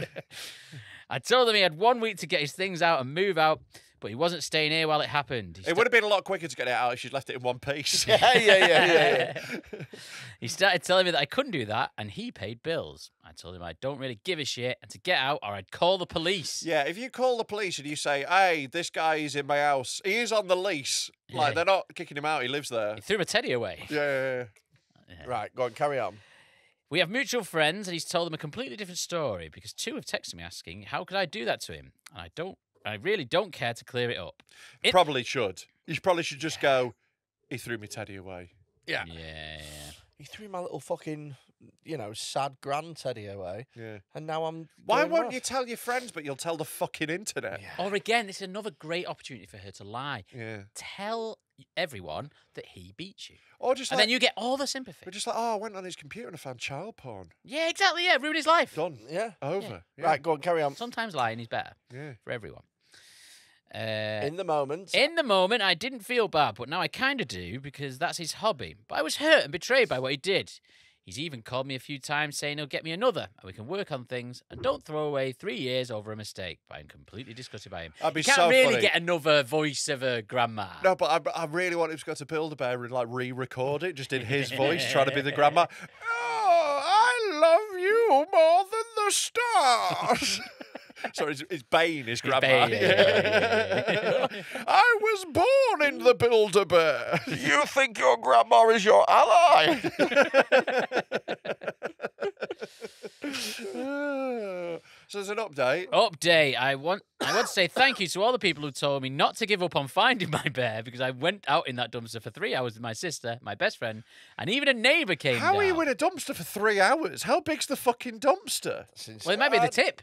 I told him he had 1 week to get his things out and move out, but he wasn't staying here while it happened. It would have been a lot quicker to get it out if she'd left it in one piece. Yeah. He started telling me that I couldn't do that, and he paid bills. I told him I don't really give a shit, and to get out, or I'd call the police. Yeah, if you call the police and you say, hey, this guy is in my house, he is on the lease. Like, they're not kicking him out, he lives there. He threw my teddy away. Yeah. Right, go on, carry on. We have mutual friends, and he's told them a completely different story, because 2 have texted me asking, how could I do that to him? And I really don't care to clear it up. Probably should. You probably should just go, he threw me teddy away. Yeah. He threw my little fucking, sad grand teddy away. Yeah. And now I'm. Why going won't off. you tell your friends, but you'll tell the fucking internet? Yeah. Or again, this is another great opportunity for her to lie. Yeah. Tell everyone that he beat you. Or just And like, then you get all the sympathy. we're just like, I went on his computer and I found child porn. Yeah, exactly. Yeah, ruin his life. Done. Yeah. Over. Yeah. Right, go on, carry on. Sometimes lying is better Yeah. for everyone. In the moment. In the moment, I didn't feel bad, but now I kind of do because that's his hobby. But I was hurt and betrayed by what he did. He's even called me a few times saying he'll get me another and we can work on things and don't throw away 3 years over a mistake. But I'm completely disgusted by him. That'd be You can't so really funny. get another voice of a grandma. No, but I really want him to go to Build-A-Bear and like re-record it just in his voice, trying to be the grandma. Oh, I love you more than the stars. Sorry, it's Bane, his grandma. Bane, yeah. I was born in the Build-A-Bear. You think your grandma is your ally? So there's an update. Update. I want to say thank you to all the people who told me not to give up on finding my bear because I went out in that dumpster for 3 hours with my sister, my best friend, and even a neighbour came How down. are you in a dumpster for 3 hours? How big's the fucking dumpster? Well, it might be the tip.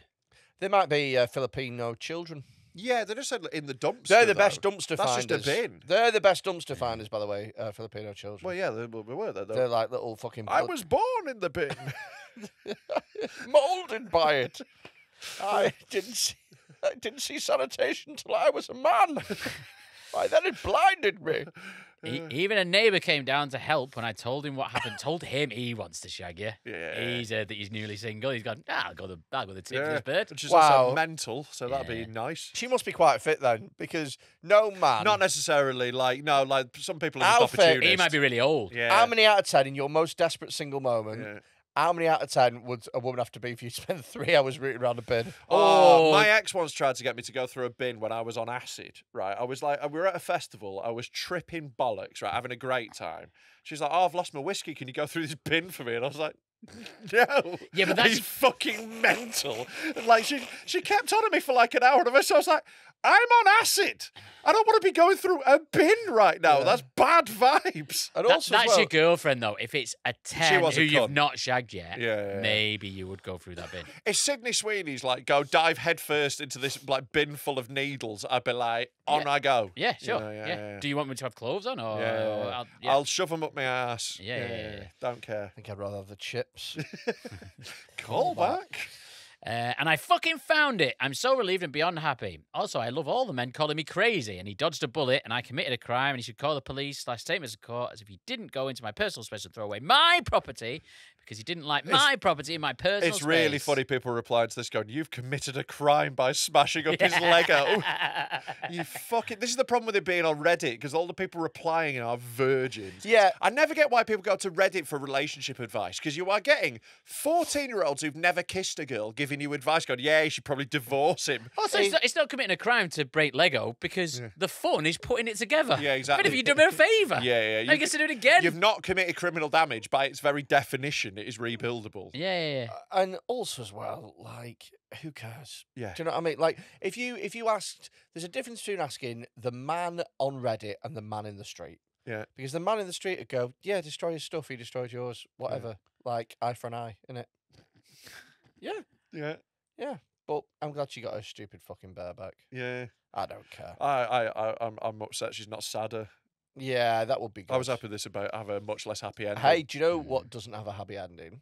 There might be Filipino children. Yeah, they just said in the dumpster. They're the though. best dumpster That's finders. just a bin. They're the best dumpster finders, by the way, Filipino children. Well, yeah, we were there, though. They're like little fucking. I was born in the bin. moulded by it. I didn't see sanitation till I was a man. By then it blinded me. Even a neighbour came down to help when I told him what happened. Told him he wants to shag you. Yeah. He's that he's newly single. He's gone, I'll go the tip for this bird. Which is Wow. also mental, so that'd be nice. She must be quite fit then, because no man. Not necessarily, like some people are How just fit? opportunists. He might be really old. Yeah. How many out of 10 in your most desperate single moment? Yeah. How many out of 10 would a woman have to be if you spend 3 hours rooting around a bin? Oh, my ex once tried to get me to go through a bin when I was on acid, right? I was like, we were at a festival. I was tripping bollocks, right? Having a great time. She's like, I've lost my whiskey. Can you go through this bin for me? And I was like, no. Yeah, but that's- He's fucking mental. And like, she kept on at me for like an hour. And so I was like, I'm on acid. I don't want to be going through a bin right now. That's bad vibes. And That- also, that's as well, your girlfriend, though. If it's a 10 was a who you've cunt. not shagged yet, Yeah. maybe you would go through that bin. If Sydney Sweeney's like, go dive headfirst into this like bin full of needles, I'd be like, on I go. Yeah, sure. Yeah. Do you want me to have clothes on? Or, Yeah. or I'll shove them up my ass. Yeah. Don't care. I think I'd rather have the chip. lips. Call back. And I fucking found it. I'm so relieved and beyond happy. Also, I love all the men calling me crazy, and he dodged a bullet, and I committed a crime, and he should call the police / statements of court as if he didn't go into my personal space and throw away my property because he didn't like my property in my personal space. It's really funny people replying to this going, you've committed a crime by smashing up his Lego. You fucking... This is the problem with it being on Reddit, because all the people replying are virgins. Yeah. I never get why people go to Reddit for relationship advice, because you are getting 14-year-olds who've never kissed a girl giving you advice going, yeah, you should probably divorce him. Also, it's not committing a crime to break Lego because the fun is putting it together. Yeah, exactly. But if you do me a favour, yeah. I guess to do it again. You've not committed criminal damage. By its very definition, it is rebuildable. Yeah. And also as well, like, who cares? Yeah. Do you know what I mean? Like, if you asked, there's a difference between asking the man on Reddit and the man in the street. Yeah. Because the man in the street would go, yeah, destroy his stuff, he destroyed yours, whatever. Like, eye for an eye, innit? Yeah. Yeah. But I'm glad she got her stupid fucking bear back. Yeah. I don't care. I'm upset she's not sadder. Yeah, that would be good. I was happy this about have a much less happy ending. Hey, do you know what doesn't have a happy ending?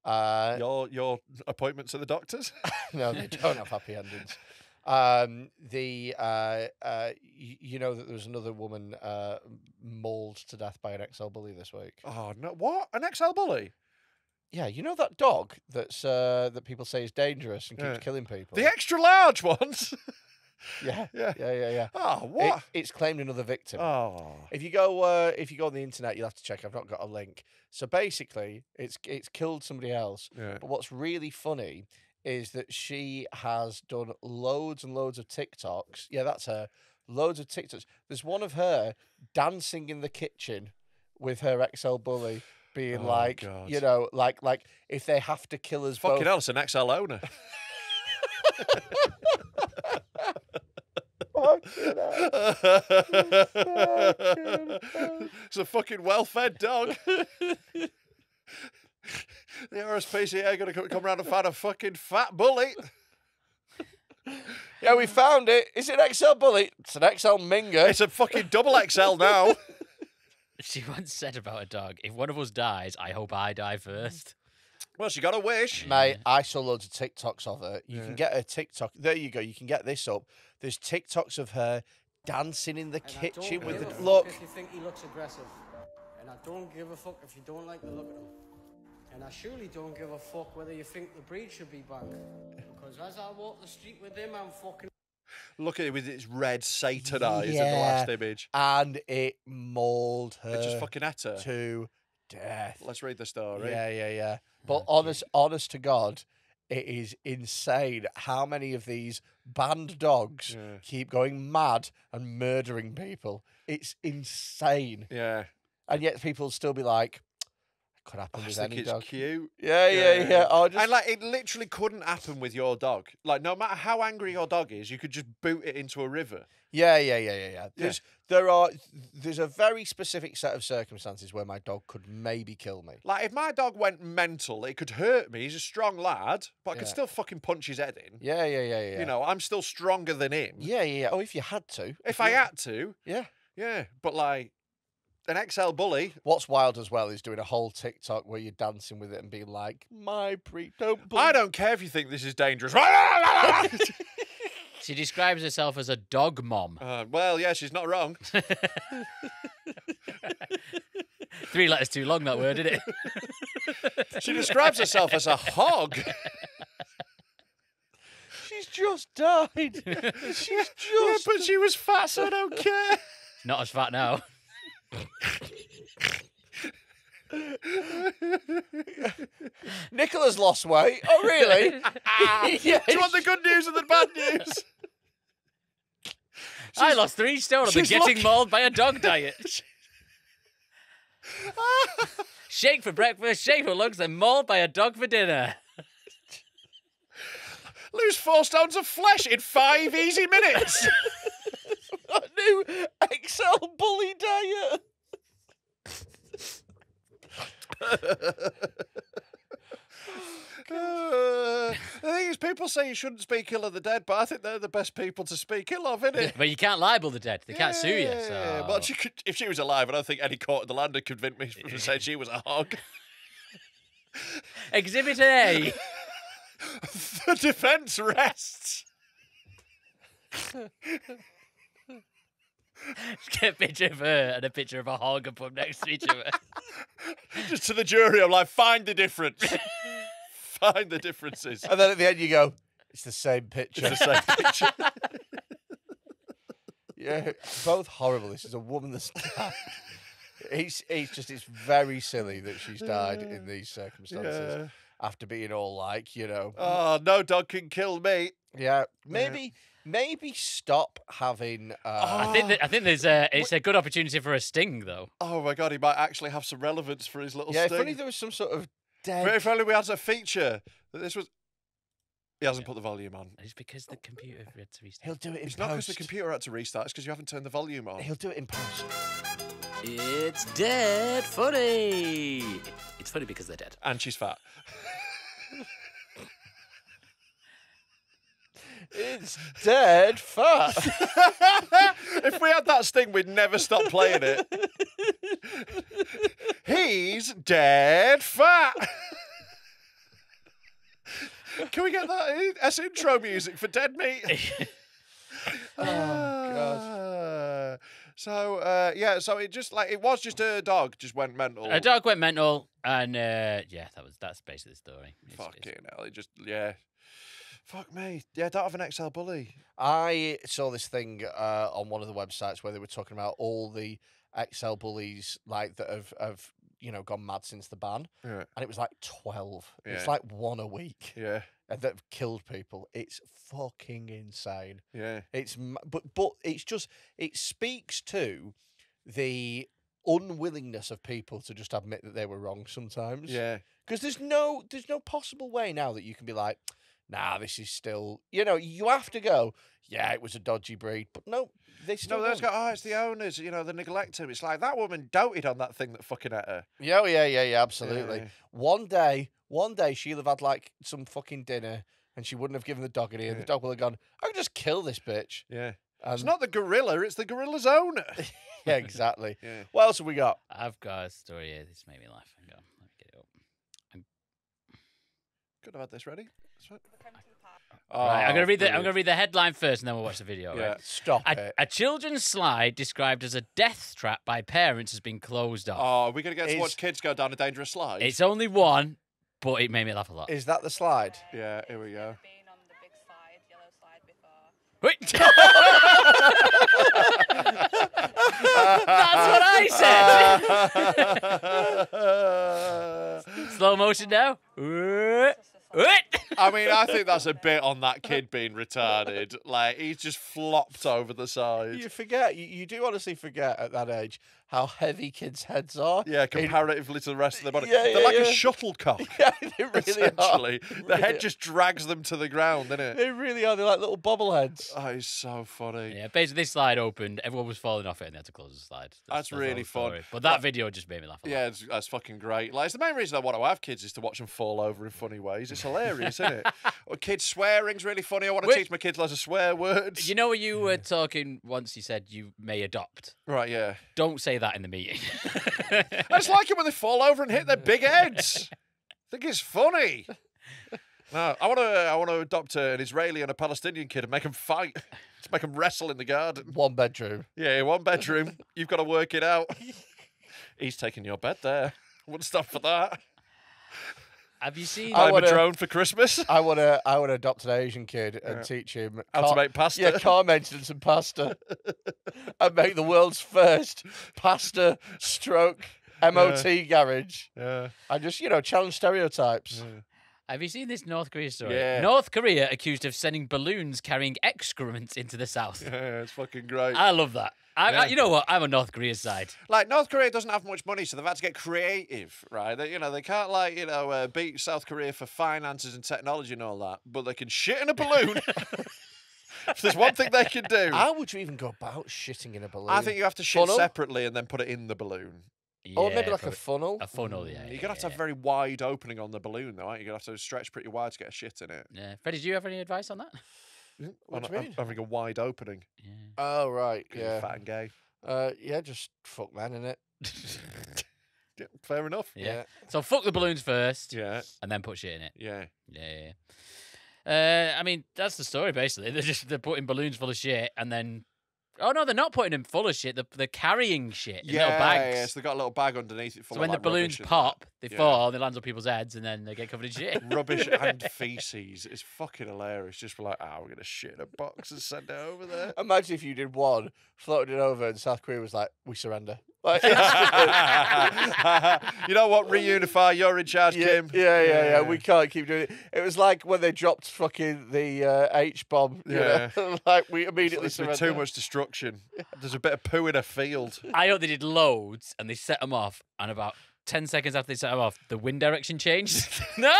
Your appointments at the doctor's? No, they don't have happy endings. You know that there was another woman mauled to death by an XL bully this week. Oh no! What? An XL bully? Yeah, you know that dog that's that people say is dangerous and keeps killing people. The extra large ones. Yeah. Oh, what? It's claimed another victim. Oh. If you go on the internet, you'll have to check. I've not got a link. So basically, it's killed somebody else. Yeah. But what's really funny is that she has done loads and loads of TikToks. Yeah, that's her. Loads of TikToks. There's one of her dancing in the kitchen with her XL bully, being like, God. you know, like if they have to kill us Fucking both. hell, it's an XL owner. It's a fucking well-fed dog. The RSPCA are going to come around and find a fucking fat bully. Yeah, we found it. Is it an XL bully? It's an XL minger. It's a fucking double XL now. She once said about a dog, if one of us dies, I hope I die first. Well, she got a wish. Mate, I saw loads of TikToks of her. You can get her TikTok. There you go. You can get this up. There's TikToks of her dancing in the kitchen with the look. If you think he looks aggressive, and I don't give a fuck if you don't like the look of him, and I surely don't give a fuck whether you think the breed should be banned, because as I walk the street with him, I'm fucking. Look at it with its red Satan eyes in the last image. And it mauled her It just fucking at her. to death. Let's read the story. Yeah. But honest to God, it is insane how many of these banned dogs keep going mad and murdering people. It's insane. Yeah. And yet people still be like, it could happen I with just think any it's dog. cute. Yeah. Oh, just... And like, it literally couldn't happen with your dog. Like, no matter how angry your dog is, you could just boot it into a river. Yeah. There's a very specific set of circumstances where my dog could maybe kill me. Like, if my dog went mental, it could hurt me. He's a strong lad, but I could still fucking punch his head in. Yeah. You know, I'm still stronger than him. Yeah. Oh, if you had to. If I had to. Yeah. Yeah. But like, an XL bully. What's wild as well is doing a whole TikTok where you're dancing with it and being like, I don't care if you think this is dangerous. She describes herself as a dog mom. Well, yeah, she's not wrong. 3 letters too long, that word, isn't it? She describes herself as a hog. She's just died. She's just. But she was fat, so I don't care. Not as fat now. Nicola's lost weight. Oh, really? Yeah. Do you want the good news or the bad news? I lost 3 stone on the getting mauled by a dog diet. Shake for breakfast, shake for lunch, then mauled by a dog for dinner. Lose 4 stones of flesh in 5 easy minutes. A new XL bully diet. The thing is, people say you shouldn't speak ill of the dead, but I think they're the best people to speak ill of, isn't it? But you can't libel the dead. They can't sue you. Yeah, So. well, if she was alive, I don't think any court in the land had convinced me from saying she was a hog. Exhibit A. The defence rests. Just get a picture of her and a picture of a hog and put them next to each other. Just to the jury, I'm like, find the difference. Find the differences. And then at the end you go, it's the same picture. It's the same picture. Yeah, both horrible. This is a woman that's died. It's very silly that she's died in these circumstances after being all like, Oh, no dog can kill me. Yeah, maybe stop having. I think there's it's a good opportunity for a sting though. Oh my god, he might actually have some relevance for his little Yeah, sting. if only there was some sort of dead. If only we had a feature that this was. He hasn't put the volume on. It's because the computer had to restart. He'll do it in It's post. not because the computer had to restart. It's because you haven't turned the volume on. He'll do it in post. It's dead funny. It's funny because they're dead. And she's fat. It's dead fat. If we had that sting, we'd never stop playing it. He's dead fat. Can we get that as intro music for Dead Meat? Oh god. So it was just a dog just went mental. A dog went mental, and that's basically the story. Fucking hell! Fuck me. Yeah, don't have an XL bully. I saw this thing on one of the websites where they were talking about all the XL bullies like that have gone mad since the ban, Yeah. and it was like 12. Yeah. It's like one a week, Yeah. and that have killed people. It's fucking insane. Yeah. But it's just it speaks to the unwillingness of people to just admit that they were wrong sometimes. Yeah. Because there's no possible way now that you can be like, nah, this is still, you have to go, yeah, it was a dodgy breed, but no, they still No, those won't. go, it's the owners, they neglect him. It's like that woman doted on that thing that fucking at her. Yeah, absolutely. Yeah. One day she'll have had like some fucking dinner and she wouldn't have given the dog any, and the dog will have gone, I can just kill this bitch. Yeah. And It's not the gorilla, it's the gorilla's owner. yeah, exactly. Yeah. What else have we got? I've got a story here. This made me laugh. Hang on, let me get it up. Could have had this ready. That's right. Right, I'm gonna read brilliant. the headline first, and then we'll watch the video. Yeah. Right? Stop it. A children's slide described as a death trap by parents has been closed off. Oh, are we going to get to Is- watch kids go down a dangerous slide? It's only one, but it made me laugh a lot. Is that the slide? Yeah, here we go. Been on the big slide, yellow slide before. Wait. That's what I said. Slow motion now. I mean, I think that's a bit on that kid being retarded. Like, he's just flopped over the side. You forget, you do honestly forget at that age how heavy kids' heads are. Yeah, comparatively to the rest of the body. Yeah, They're yeah, like a yeah. shuttlecock. Yeah, they really Essentially. are. The head just drags them to the ground, doesn't it? They really are. They're like little bobbleheads. Oh, it's so funny. Yeah, basically this slide opened, everyone was falling off it, and they had to close the slide. That's the really whole fun. story. But that video just made me laugh a lot. Yeah, that's fucking great. Like, it's the main reason I want to have kids is to watch them fall over in funny ways. It's hilarious, isn't it? Or kids swearing's really funny. I want to teach my kids loads of swear words. You know when you were talking once, you said you may adopt. Right, yeah. Don't say that in the meeting. I just like it when they fall over and hit their big heads. I think it's funny. No, I want to adopt an Israeli and a Palestinian kid and make them fight. Just make them wrestle in the garden. One bedroom. Yeah, one bedroom. You've got to work it out. He's taking your bed there. Wouldn't stop for that. Have you seen? I I'm wanna- a drone for Christmas. I want to adopt an Asian kid and teach him How to make pasta. Yeah, car maintenance and pasta. And make the world's first pasta stroke MOT garage. Yeah. And just, challenge stereotypes. Have you seen this North Korea story? Yeah. North Korea accused of sending balloons carrying excrement into the south. Yeah, it's fucking great. I love that. You know what? I'm on North Korea's side. Like, North Korea doesn't have much money, so they've had to get creative, right? They can't, beat South Korea for finances and technology and all that, but they can shit in a balloon. If there's one thing they can do, How would you even go about shitting in a balloon? I think you have to shit Funnel? separately and then put it in the balloon. Or maybe Yeah, like a probably- funnel. A funnel, yeah. You're going to have to have a very wide opening on the balloon, though, aren't you? You're going to have to stretch pretty wide to get a shit in it. Yeah. Freddie, do you have any advice on that? What do you mean? Having a wide opening. Yeah. Oh, right. 'Cause you're Yeah. fat and gay. Yeah, just fuck men, innit? Yeah, fair enough. Yeah. So fuck the balloons first. Yeah. And then put shit in it. Yeah. Yeah. I mean, that's the story basically. They're putting balloons full of shit and then. Oh no, they're not putting them full of shit. They're carrying shit in little bags. Yeah, so they got a little bag underneath it full So when of the balloons rubbish and pop, they that. fall, they land on people's heads, and then they get covered in shit. Rubbish and feces. It's fucking hilarious. Just for like, we're gonna shit in a box and send it over there. Imagine if you did one, floated it over, and South Korea was like, "We surrender." Like, You know what? Reunify. You're in charge, Kim. Yeah. We can't keep doing it. It was like when they dropped fucking the H bomb. Yeah. Like we immediately There's been surrendered. too much destruction. There's a bit of poo in a field. I hope they did loads, and they set them off, and about 10 seconds after they set them off, the wind direction changed. No.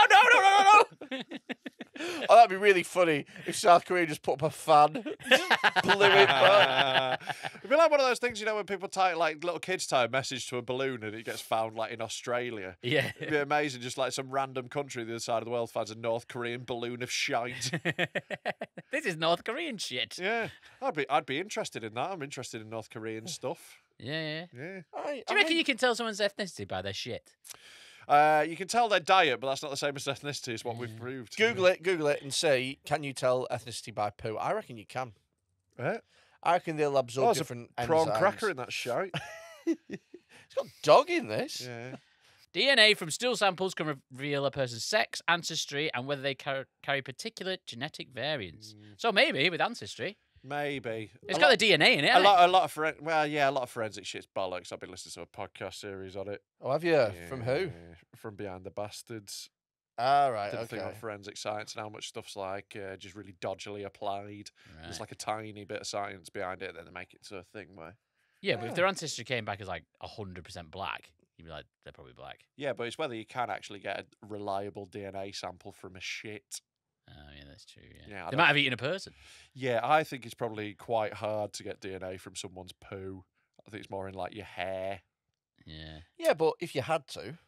Oh, that'd be really funny if South Korea just put up a fan, blew it back. It'd be like one of those things, when people tie, like little kids tie a message to a balloon and it gets found like in Australia. Yeah. It'd be amazing, just like some random country the other side of the world finds a North Korean balloon of shite. This is North Korean shit. Yeah, I'd be interested in that. I'm interested in North Korean stuff. Yeah. Yeah. Do you reckon you can tell someone's ethnicity by their shit? You can tell their diet, but that's not the same as ethnicity. It's what we've proved. Google it, and see, can you tell ethnicity by poo? I reckon you can. Right? I reckon they'll absorb There's different a prawn enzymes. cracker in that shite. It's got dog in this. Yeah. DNA from stool samples can reveal a person's sex, ancestry, and whether they carry particular genetic variants. So maybe with ancestry. Maybe. It's got the DNA in it. A lot of forensic shit's bollocks. I've been listening to a podcast series on it. Oh, have you? From who? Yeah, from Behind the Bastards. Ah, right. Did a thing Okay. on forensic science and how much stuff's like just really dodgily applied. There's Right. like a tiny bit of science behind it, and then they make it to a thing where. Yeah, but if their ancestry came back as like 100% black, you'd be like, they're probably black. Yeah, but it's whether you can actually get a reliable DNA sample from a shit. Oh, yeah, that's true. Yeah, Yeah, I they don't- might have eaten a person. Yeah, I think it's probably quite hard to get DNA from someone's poo. I think it's more in like your hair. Yeah. Yeah, but if you had to.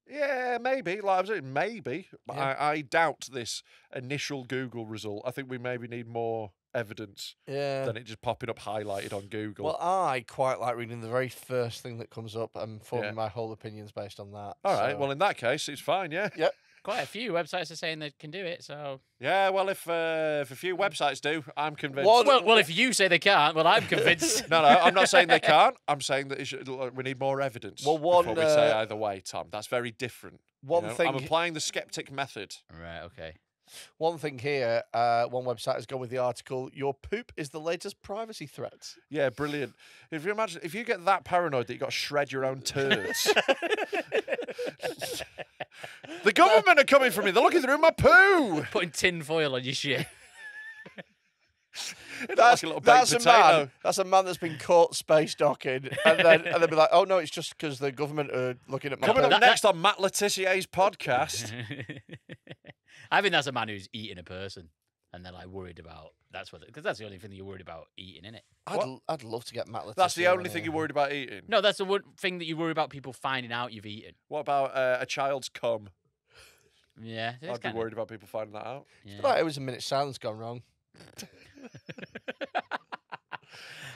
Yeah, maybe. Like I was saying, maybe. But Yeah. I doubt this initial Google result. I think we maybe need more evidence Yeah. than it just popping up highlighted on Google. Well, I quite like reading the very first thing that comes up and forming Yeah. my whole opinions based on that. All right. so- Well, in that case, it's fine. Yeah. Quite a few websites are saying they can do it, so... Yeah. Well, if a few websites do, I'm convinced. What? Well, if you say they can't, well, I'm convinced. No, I'm not saying they can't. I'm saying that we need more evidence. Well, one, before we say either way, Tom. That's very different. One thing- I'm applying the skeptic method. Right, okay. One thing here, one website has gone with the article, your poop is the latest privacy threat. Yeah, brilliant. If you imagine, if you get that paranoid that you got to shred your own turds. The government are coming for me. They're looking through my poo. Putting tin foil on your shit. That's, like a little baked that's a potato. man. That's a man that's been caught space docking, and they'll be like, "Oh no, it's just because the government are looking at my Coming poop." up next on Matt Letizier's podcast. I think that's a man who's eating a person, and they're like worried about because that's the only thing that you're worried about eating, isn't it? I'd love to get Matt Letizia. That's the on only thing here. you're worried about eating. No, that's the one thing that you worry about people finding out you've eaten. What about a child's cum? Yeah, it's I'd be kinda- worried about people finding that out. Yeah. Right, it was a minute silence gone wrong.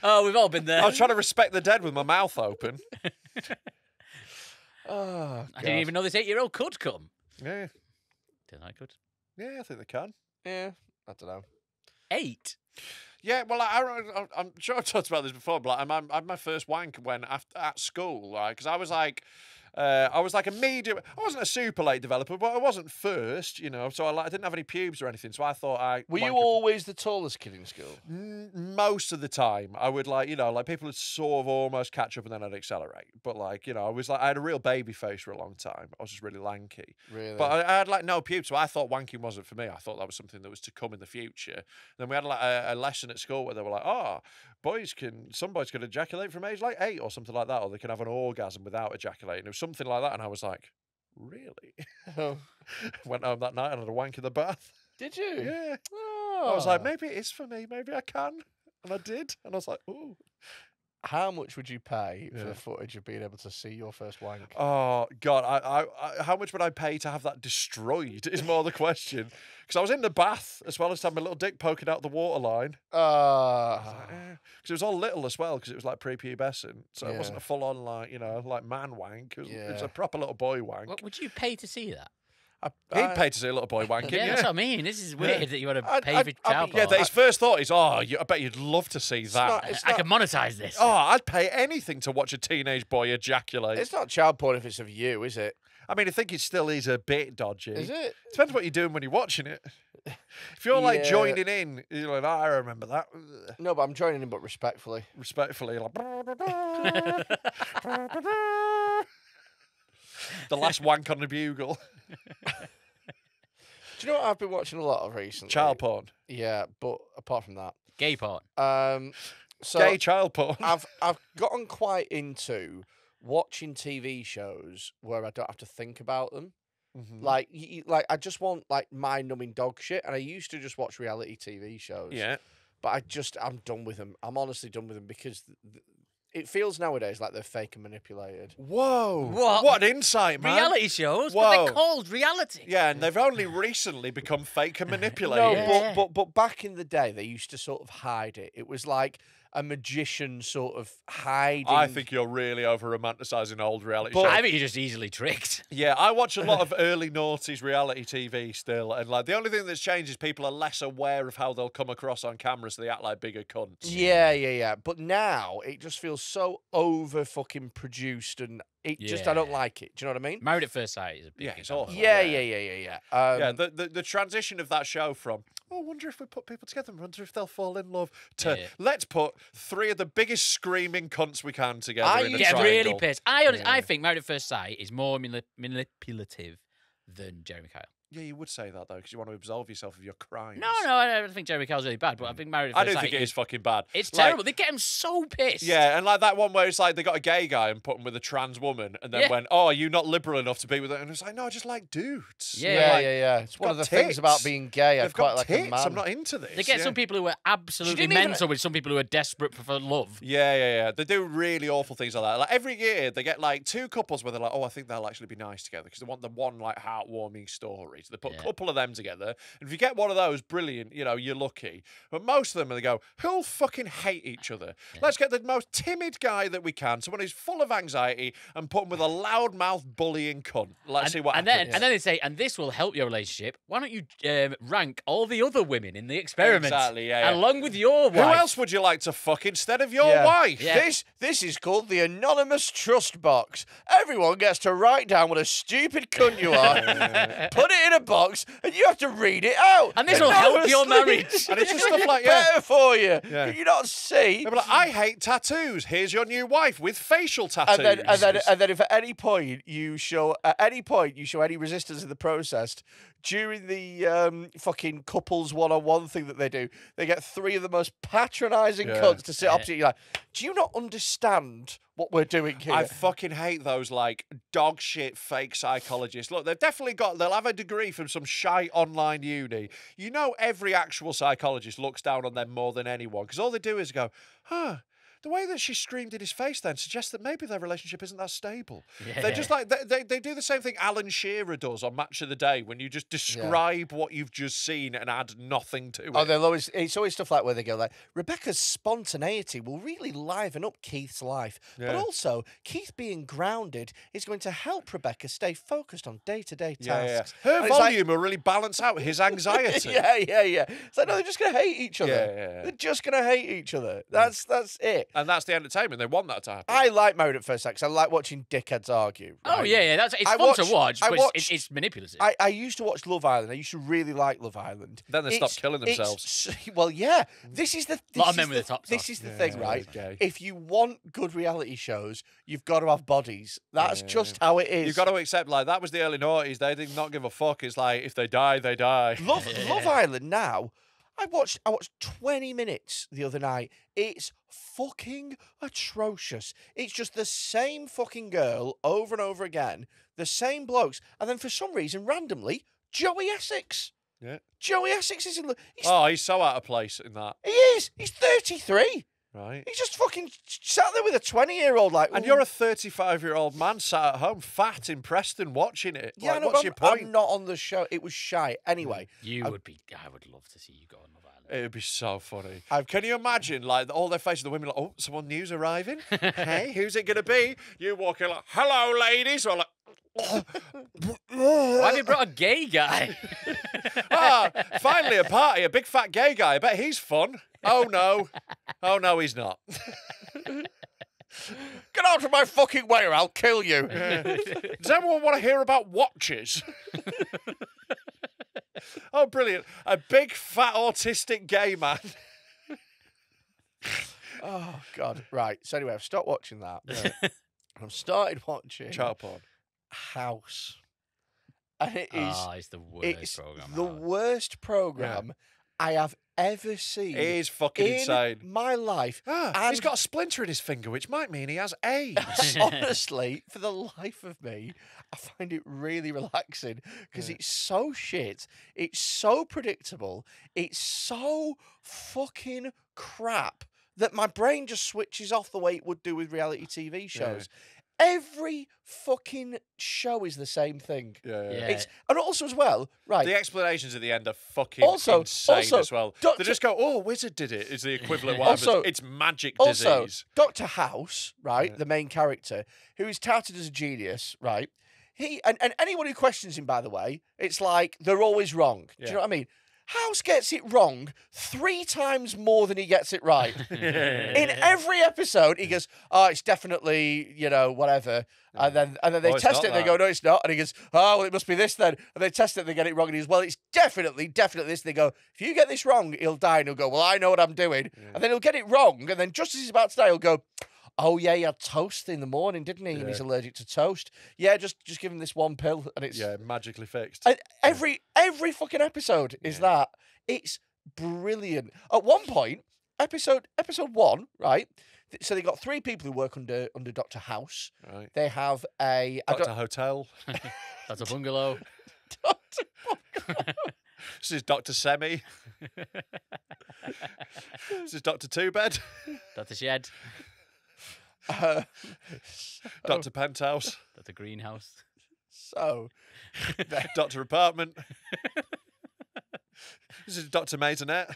Oh, we've all been there. I was trying to respect the dead with my mouth open. Oh, I didn't even know this 8-year-old could come. Yeah, Didn't I could? yeah, I think they can. Yeah, I don't know. 8? Yeah, well, I'm sure I've talked about this before, but like, I had my first wank when at school, right? Because I was like a medium. I wasn't a super late developer, but I wasn't first, So I didn't have any pubes or anything. So I thought Were you wanked always the tallest kid in school? most of the time. I would people would sort of almost catch up and then I'd accelerate. But I had a real baby face for a long time. I was just really lanky. Really? But I had no pubes, so I thought wanking wasn't for me. I thought that was something that was to come in the future. Then we had a lesson at school where they were like, some boys can ejaculate from age like 8 or something like that, or they can have an orgasm without ejaculating. It was something like that, and I was like, really? Oh. Went home that night and had a wank in the bath. Did you? Yeah. Oh. I was like, maybe it is for me. Maybe I can. And I did. And I was like, ooh. How much would you pay for the footage of being able to see your first wank? Oh God! I how much would I pay to have that destroyed? Is more the question. Because I was in the bath as well as having my little dick poking out the waterline. Because it was all little as well. Because it was like prepubescent, so it wasn't a full on like man wank. It was a proper little boy wank. What would you pay to see that? He'd pay to see a little boy wanking. Yeah, that's what I mean. This is weird that you want to pay for child porn. Yeah, his first thought is, I bet you'd love to see that. I could monetize this. Oh, I'd pay anything to watch a teenage boy ejaculate. It's not child porn if it's of you, is it? I mean, I think it still is a bit dodgy. Is it? Depends what you're doing when you're watching it. If you're like joining in, you're like, I remember that. No, but I'm joining in, but respectfully. Respectfully, like. The last wank on the bugle. Do you know what I've been watching a lot of recently? Child porn. Yeah, but apart from that, Gay porn. So Gay child porn. I've gotten quite into watching TV shows where I don't have to think about them. Mm-hmm. Like I just want like mind-numbing dog shit, and I used to just watch reality TV shows. Yeah. But I'm done with them. I'm honestly done with them because it feels nowadays like they're fake and manipulated. Whoa. What? What an insight, man. Reality shows? Whoa. But they're called reality. Yeah, and they've only recently become fake and manipulated. No, but back in the day, they used to sort of hide it. It was like a magician sort of hiding. I think you're really over-romanticising old reality shows. I think you're just easily tricked. Yeah, I watch a lot of early noughties reality TV still, and like the only thing that's changed is people are less aware of how they'll come across on camera, so they act like bigger cunts. Yeah. But now it just feels so over fucking produced, and it just I don't like it. Do you know what I mean? Married at First Sight is a big Yeah, it's example. awful. Yeah. Yeah, the transition of that show from I wonder if we put people together and wonder if they'll fall in love to let's put three of the biggest screaming cunts we can together in a get triangle. really pissed. I think Married at First Sight is more manipulative than Jeremy Kyle. Yeah, you would say that though, because you want to absolve yourself of your crimes. No, I don't think Jeremy Kyle's really bad, but I think Married at First I don't Sight think it is fucking bad. It's Like, terrible. They get him so pissed. Yeah, and like that one where it's like they got a gay guy and put him with a trans woman, and then went, "Oh, are you not liberal enough to be with it?" And it's like, "No, I just like dudes." Yeah. It's one of the things about being gay. I They've quite got like tits. a man. I'm not into this. They get some people who are absolutely didn't even- mental with some people who are desperate for love. Yeah. They do really awful things like that. Like every year, they get like two couples where they're like, "Oh, I think they'll actually be nice together," because they want the one like heartwarming story. So they put a couple of them together. And if you get one of those, brilliant, you're lucky. But most of them, they go, who'll fucking hate each other? Let's get the most timid guy that we can, someone who's full of anxiety, and put him with a loudmouth bullying cunt. Let's see what happens. And then they say, and this will help your relationship. Why don't you rank all the other women in the experiment? Exactly, yeah. Along with your wife. Who else would you like to fuck instead of your wife? Yeah. This is called the anonymous trust box. Everyone gets to write down what a stupid cunt you are, put it in a box, and you have to read it out. And this will help your marriage. And it's just stuff like, better for you. Yeah. Can you not see? They'll be like, I hate tattoos. Here's your new wife with facial tattoos. And then if at any point you show any resistance in the process during the fucking couples one-on-one thing that they do, they get three of the most patronising cunts to sit opposite you. Like, do you not understand what we're doing here? I fucking hate those like dog shit fake psychologists. Look, they'll have a degree from some shite online uni. You know, every actual psychologist looks down on them more than anyone, because all they do is go, the way that she screamed in his face then suggests that maybe their relationship isn't that stable. Yeah. They're just like, they do the same thing Alan Shearer does on Match of the Day, when you just describe what you've just seen and add nothing to it. It's always stuff like where they go like, Rebecca's spontaneity will really liven up Keith's life. But also, Keith being grounded is going to help Rebecca stay focused on day-to-day tasks. Her And it's volume will really balance out his anxiety. Yeah. It's like, no, they're just going to hate each other. Yeah. They're just going to hate each other. That's it. And that's the entertainment. They want that to happen. I like Married at First Sight 'cause I like watching dickheads argue. Oh, right? yeah. It's fun to watch, but it's manipulative. I used to watch Love Island. I used to really like Love Island. Then they stopped killing themselves. Well, yeah. This is the lot of men with the tops This off. is the thing, right? gay. If you want good reality shows, you've got to have bodies. That's just how it is. You've got to accept, like, that was the early noughties. They did not give a fuck. It's like, if they die, they die. Love Island now. I watched 20 minutes the other night. It's fucking atrocious. It's just the same fucking girl over and over again, the same blokes, and then for some reason, randomly, Joey Essex. Yeah. Joey Essex is in the... He's so out of place in that. He is. He's 33. Right. He's just fucking sat there with a 20-year-old, like. And "Ooh." you're a 35-year-old man sat at home, fat in Preston, watching it. Yeah, Like, no, what's but your point? I'm not on the show. It was shy. Anyway, I would love to see you go on Love Island. It would be so funny. Can you imagine, like, all their faces, the women like, oh, someone new's arriving? Hey, who's it going to be? You walking like, hello, ladies. Or like, Why have you brought a gay guy? Finally a party, a big fat gay guy. I bet he's fun. Oh, no. Oh, no, he's not. get out of my fucking way or I'll kill you. Does anyone want to hear about watches? Oh, brilliant. A big, fat, autistic gay man. Oh, God. Right. So anyway, I've stopped watching that. I've started watching Child porn. House. And it is... It's the worst program. the worst program I have ever seen. It is fucking insane. My life. He's got a splinter in his finger, which might mean he has AIDS. Honestly, for the life of me, I find it really relaxing because it's so shit. It's so predictable. It's so fucking crap that my brain just switches off the way it would do with reality TV shows. Every fucking show is the same thing. And also as well, right. The explanations at the end are fucking insane as well. They just go, oh, wizard did it. It's the equivalent of it's magic disease. Dr. House, right, the main character, who is touted as a genius, right? He and anyone who questions him, by the way, it's like they're always wrong. Do you know what I mean? House gets it wrong 3 times more than he gets it right. In every episode, he goes, "Oh, it's definitely, whatever." And then they test it and they go, "No, it's not." And he goes, "Oh, well, it must be this then." And they test it and they get it wrong. And he goes, "Well, it's definitely this." And they go, "If you get this wrong, he'll die." And he'll go, "Well, I know what I'm doing." And then he'll get it wrong. And then just as he's about to die, he'll go, "Oh yeah, he had toast in the morning, didn't he? And he's allergic to toast. Yeah, just give him this one pill, and it's magically fixed." And every fucking episode is that. It's brilliant. At one point, episode 1, right? So they got 3 people who work under Dr. House. Right. They have a Dr. Hotel. That's a bungalow. Dr. Bungalow. This is Dr. Semi. This is Dr. Two Bed. Dr. Shed. Dr. Penthouse. Dr. Greenhouse. So, Dr. Apartment. This is Dr. Maisonette.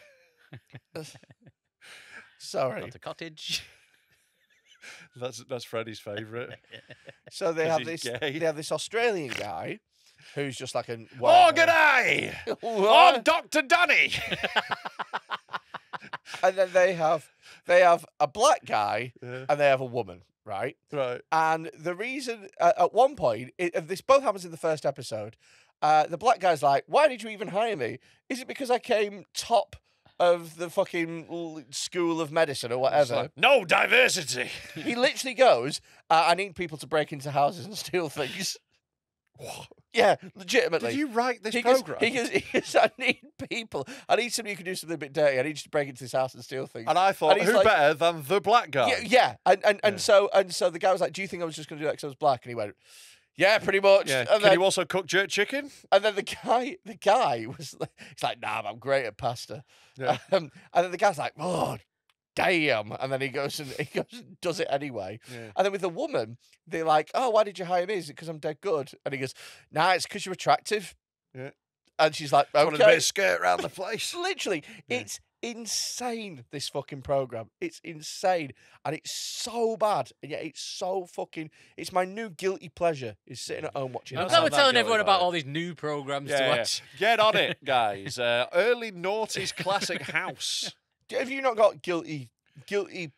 Sorry. Dr. Cottage. That's Freddie's favourite. So they have he's this. gay. They have this Australian guy who's just like a. Oh, g'day! I'm Dr. Danny. And then they have a black guy and they have a woman, right? Right. And the reason at one point, this both happens in the first episode. The black guy's like, "Why did you even hire me? Is it because I came top of the fucking school of medicine or whatever?" Like, no diversity. He literally goes, "I need people to break into houses and steal things." What? Yeah, legitimately. Did you write this He programme? goes, "I need people. I need somebody who can do something a bit dirty. I need you to break into this house and steal things." And I thought, And he's who like- better than the black guy? Yeah. And so the guy was like, "Do you think I was just going to do that because I was black?" And he went, "Yeah, pretty much." Yeah. And Can then, you also cook jerk chicken? and then the guy was like, he's like, "Nah, I'm great at pasta." Yeah. And then the guy's like, "Oh, damn!" And then he goes and does it anyway. Yeah. And then with the woman, they're like, "Oh, why did you hire me? Is it because I'm dead good?" And he goes, "Nah, it's because you're attractive." Yeah. And she's like, Wanted a bit "Okay." of skirt around the place. Literally, it's insane, this fucking program. It's insane. And it's so bad. And yet it's so fucking... It's my new guilty pleasure, is sitting at home watching I'm that. glad we're that telling guilty everyone about about it. all these new programs to Yeah, watch. Get on it, guys. Early noughties classic House. Have you not got guilty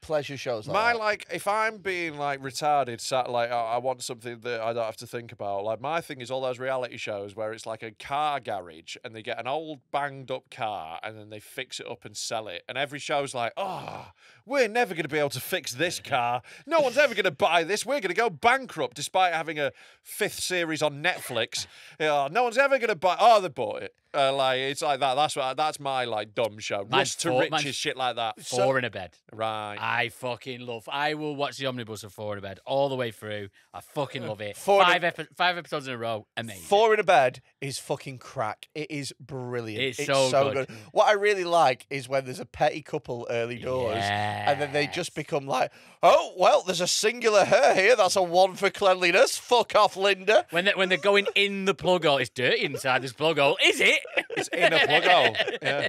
pleasure shows like My, that? like, if I'm being, like, retarded, I want something that I don't have to think about. Like, my thing is all those reality shows where it's like a car garage and they get an old banged up car and then they fix it up and sell it. And every show's like, oh, we're never going to be able to fix this car. No one's ever going to buy this. We're going to go bankrupt despite having a 5th series on Netflix. No one's ever going to buy... Oh, they bought it. Like, it's like that. That's my, like, dumb show. Mine's Rust to four- riches, mine's- shit like that. 4 in a bed. Right. I will watch the omnibus of Four in a Bed all the way through. I fucking love it. Four in Five episodes in a row. Amazing. Four in a Bed is fucking crack. It is brilliant. It's so good. What I really like is when there's a petty couple early doors, and then they just become like, oh, well, there's a singular her here. That's a one for cleanliness. Fuck off, Linda. When they're going in the plug hole, it's dirty inside this plug hole. Is it? It's in a plug hole. Yeah.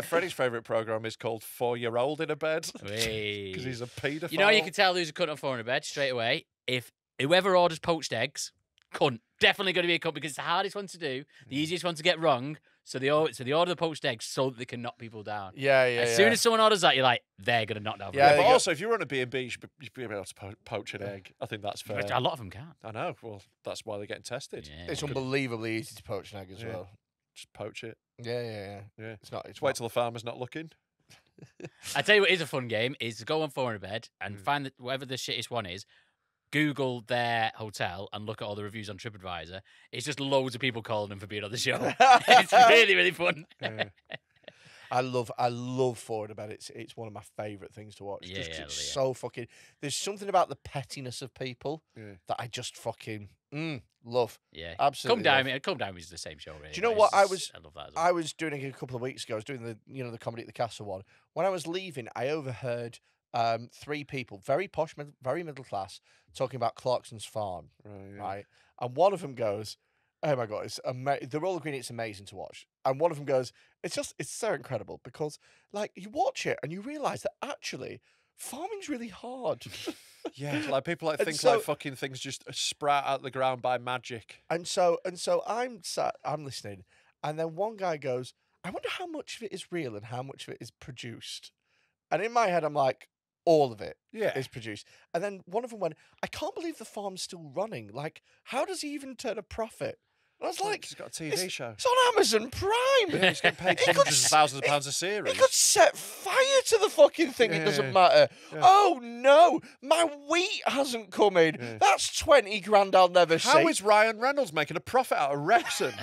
Freddie's favourite programme is called 4-Year-Old in a Bed. Because he's a paedophile. You know, you can tell who's a cunt on Four in a Bed straight away. If whoever orders poached eggs, cunt. Definitely going to be a cunt because it's the hardest one to do, the easiest one to get wrong. So they order the poached eggs so that they can knock people down. Yeah. As soon as someone orders that, you're like, they're going to knock down. Yeah, but also, if you run a B&B, you should be able to poach an egg. I think that's fair. A lot of them can't. I know. Well, that's why they're getting tested. Yeah. It's unbelievably easy to poach an egg as well. Just poach it. Yeah. It's not. Just wait till the farmer's not looking. I tell you what is a fun game is to go on Four in a Bed and find whatever the shittest one is. Google their hotel and look at all the reviews on TripAdvisor. It's just loads of people calling them for being on the show. It's really, really fun. I love Four in a Bed. It's one of my favourite things to watch. It's so fucking. There's something about the pettiness of people that I just fucking love. Yeah, absolutely. Come Down is the same show. Really. Do you know what I love that as well. I was doing it a couple of weeks ago. I was doing the Comedy at the Castle one. When I was leaving, I overheard 3 people, very posh, very middle class, talking about Clarkson's Farm. Right, and one of them goes, "Oh my god, they're all agreeing it's amazing to watch." And one of them goes, "It's so incredible because like you watch it and you realise that actually farming's really hard." Yeah, like people think like fucking things just sprout out the ground by magic. And so I'm listening, and then one guy goes, "I wonder how much of it is real and how much of it is produced." And in my head, I'm like, all of it is produced. And then one of them went, "I can't believe the farm's still running. Like, how does he even turn a profit?" And I was like, he's got a TV show. It's on Amazon Prime. Yeah, he's getting paid hundreds of thousands of pounds a series. He could set fire to the fucking thing. It doesn't matter. Yeah. Oh no, my wheat hasn't come in. Yeah. That's 20 grand I'll never see. How is Ryan Reynolds making a profit out of Wrexham?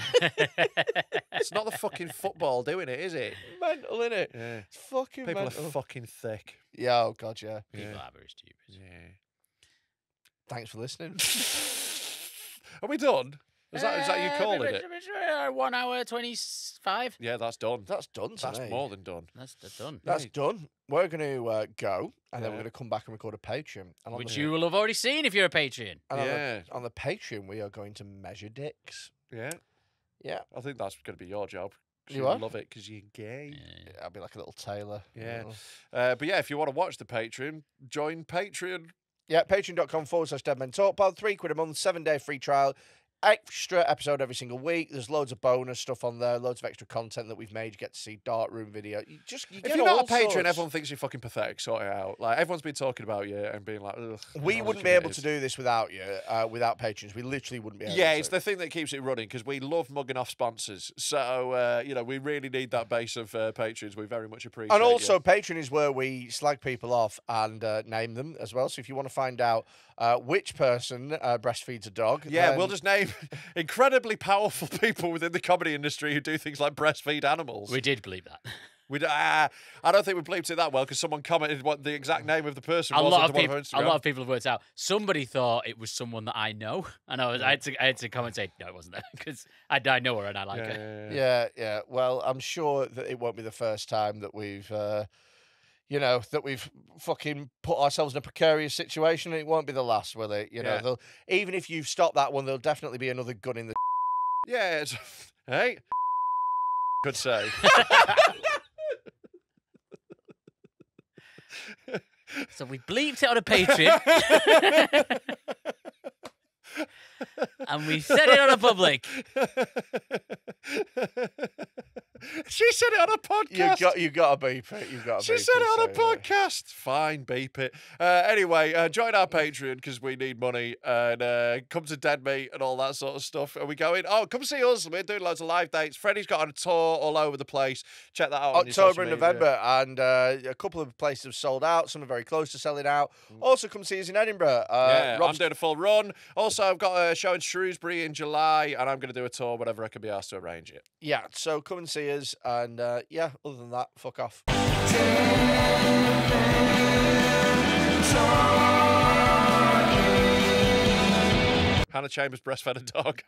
It's not the fucking football doing it, is it? Mental, innit? Yeah. It's fucking People mental. are fucking thick. Yeah, oh god, yeah. People are very stupid. Yeah. Thanks for listening. Are we done? Is that you calling it? 1 hour 25. Yeah, that's done. That's done. That's more than done. That's done. That's done. We're going to go, and then we're going to come back and record a Patreon, which you will have already seen if you're a Patreon. And on the Patreon, we are going to measure dicks. Yeah. I think that's going to be your job. You love it because you're gay. Yeah, I'll be like a little tailor. Yeah. But yeah, if you want to watch the Patreon, join Patreon. Yeah, patreon.com/DeadmenTalkPod. £3 a month, 7-day free trial. Extra episode every single week. There's loads of bonus stuff on there, loads of extra content that we've made. You get to see darkroom video. If you're not a patron, everyone thinks you're fucking pathetic. Sort it out. Like everyone's been talking about you and being like, ugh. We wouldn't be able to do this without you, without patrons. We literally wouldn't be able to. Yeah, it's the thing that keeps it running because we love mugging off sponsors. So we really need that base of patrons. We very much appreciate. And also, Patreon is where we slag people off and name them as well. So if you want to find out which person breastfeeds a dog, we'll just name incredibly powerful people within the comedy industry who do things like breastfeed animals. We did believe that. I don't think we bleeped it that well because someone commented what the exact name of the person was. A lot of people have worked out. Somebody thought it was someone that I know, and I had to come and say no, it wasn't that because I know her and I like her. Yeah. Well, I'm sure that it won't be the first time that we've. That we've fucking put ourselves in a precarious situation. It won't be the last, will it? Even if you've stopped that one, there'll definitely be another gun in the. Yeah. Hey. Could say. So we bleeped it on a Patreon. And we said it on a public. She said it on a podcast. You got to beep it. She said it on a podcast. Fine, beep it. Anyway, join our Patreon because we need money and come to Dead Meat and all that sort of stuff. And we going, come see us. We're doing loads of live dates. Freddie's got on a tour all over the place. Check that out. October and November, and a couple of places have sold out. Some are very close to selling out. Also, come see us in Edinburgh. I'm doing a full run. Also, I've got a show in Shrewsbury in July, and I'm going to do a tour whenever I can be asked to arrange it. Yeah, so come and see us, and other than that, fuck off. Chambers breastfed a dog.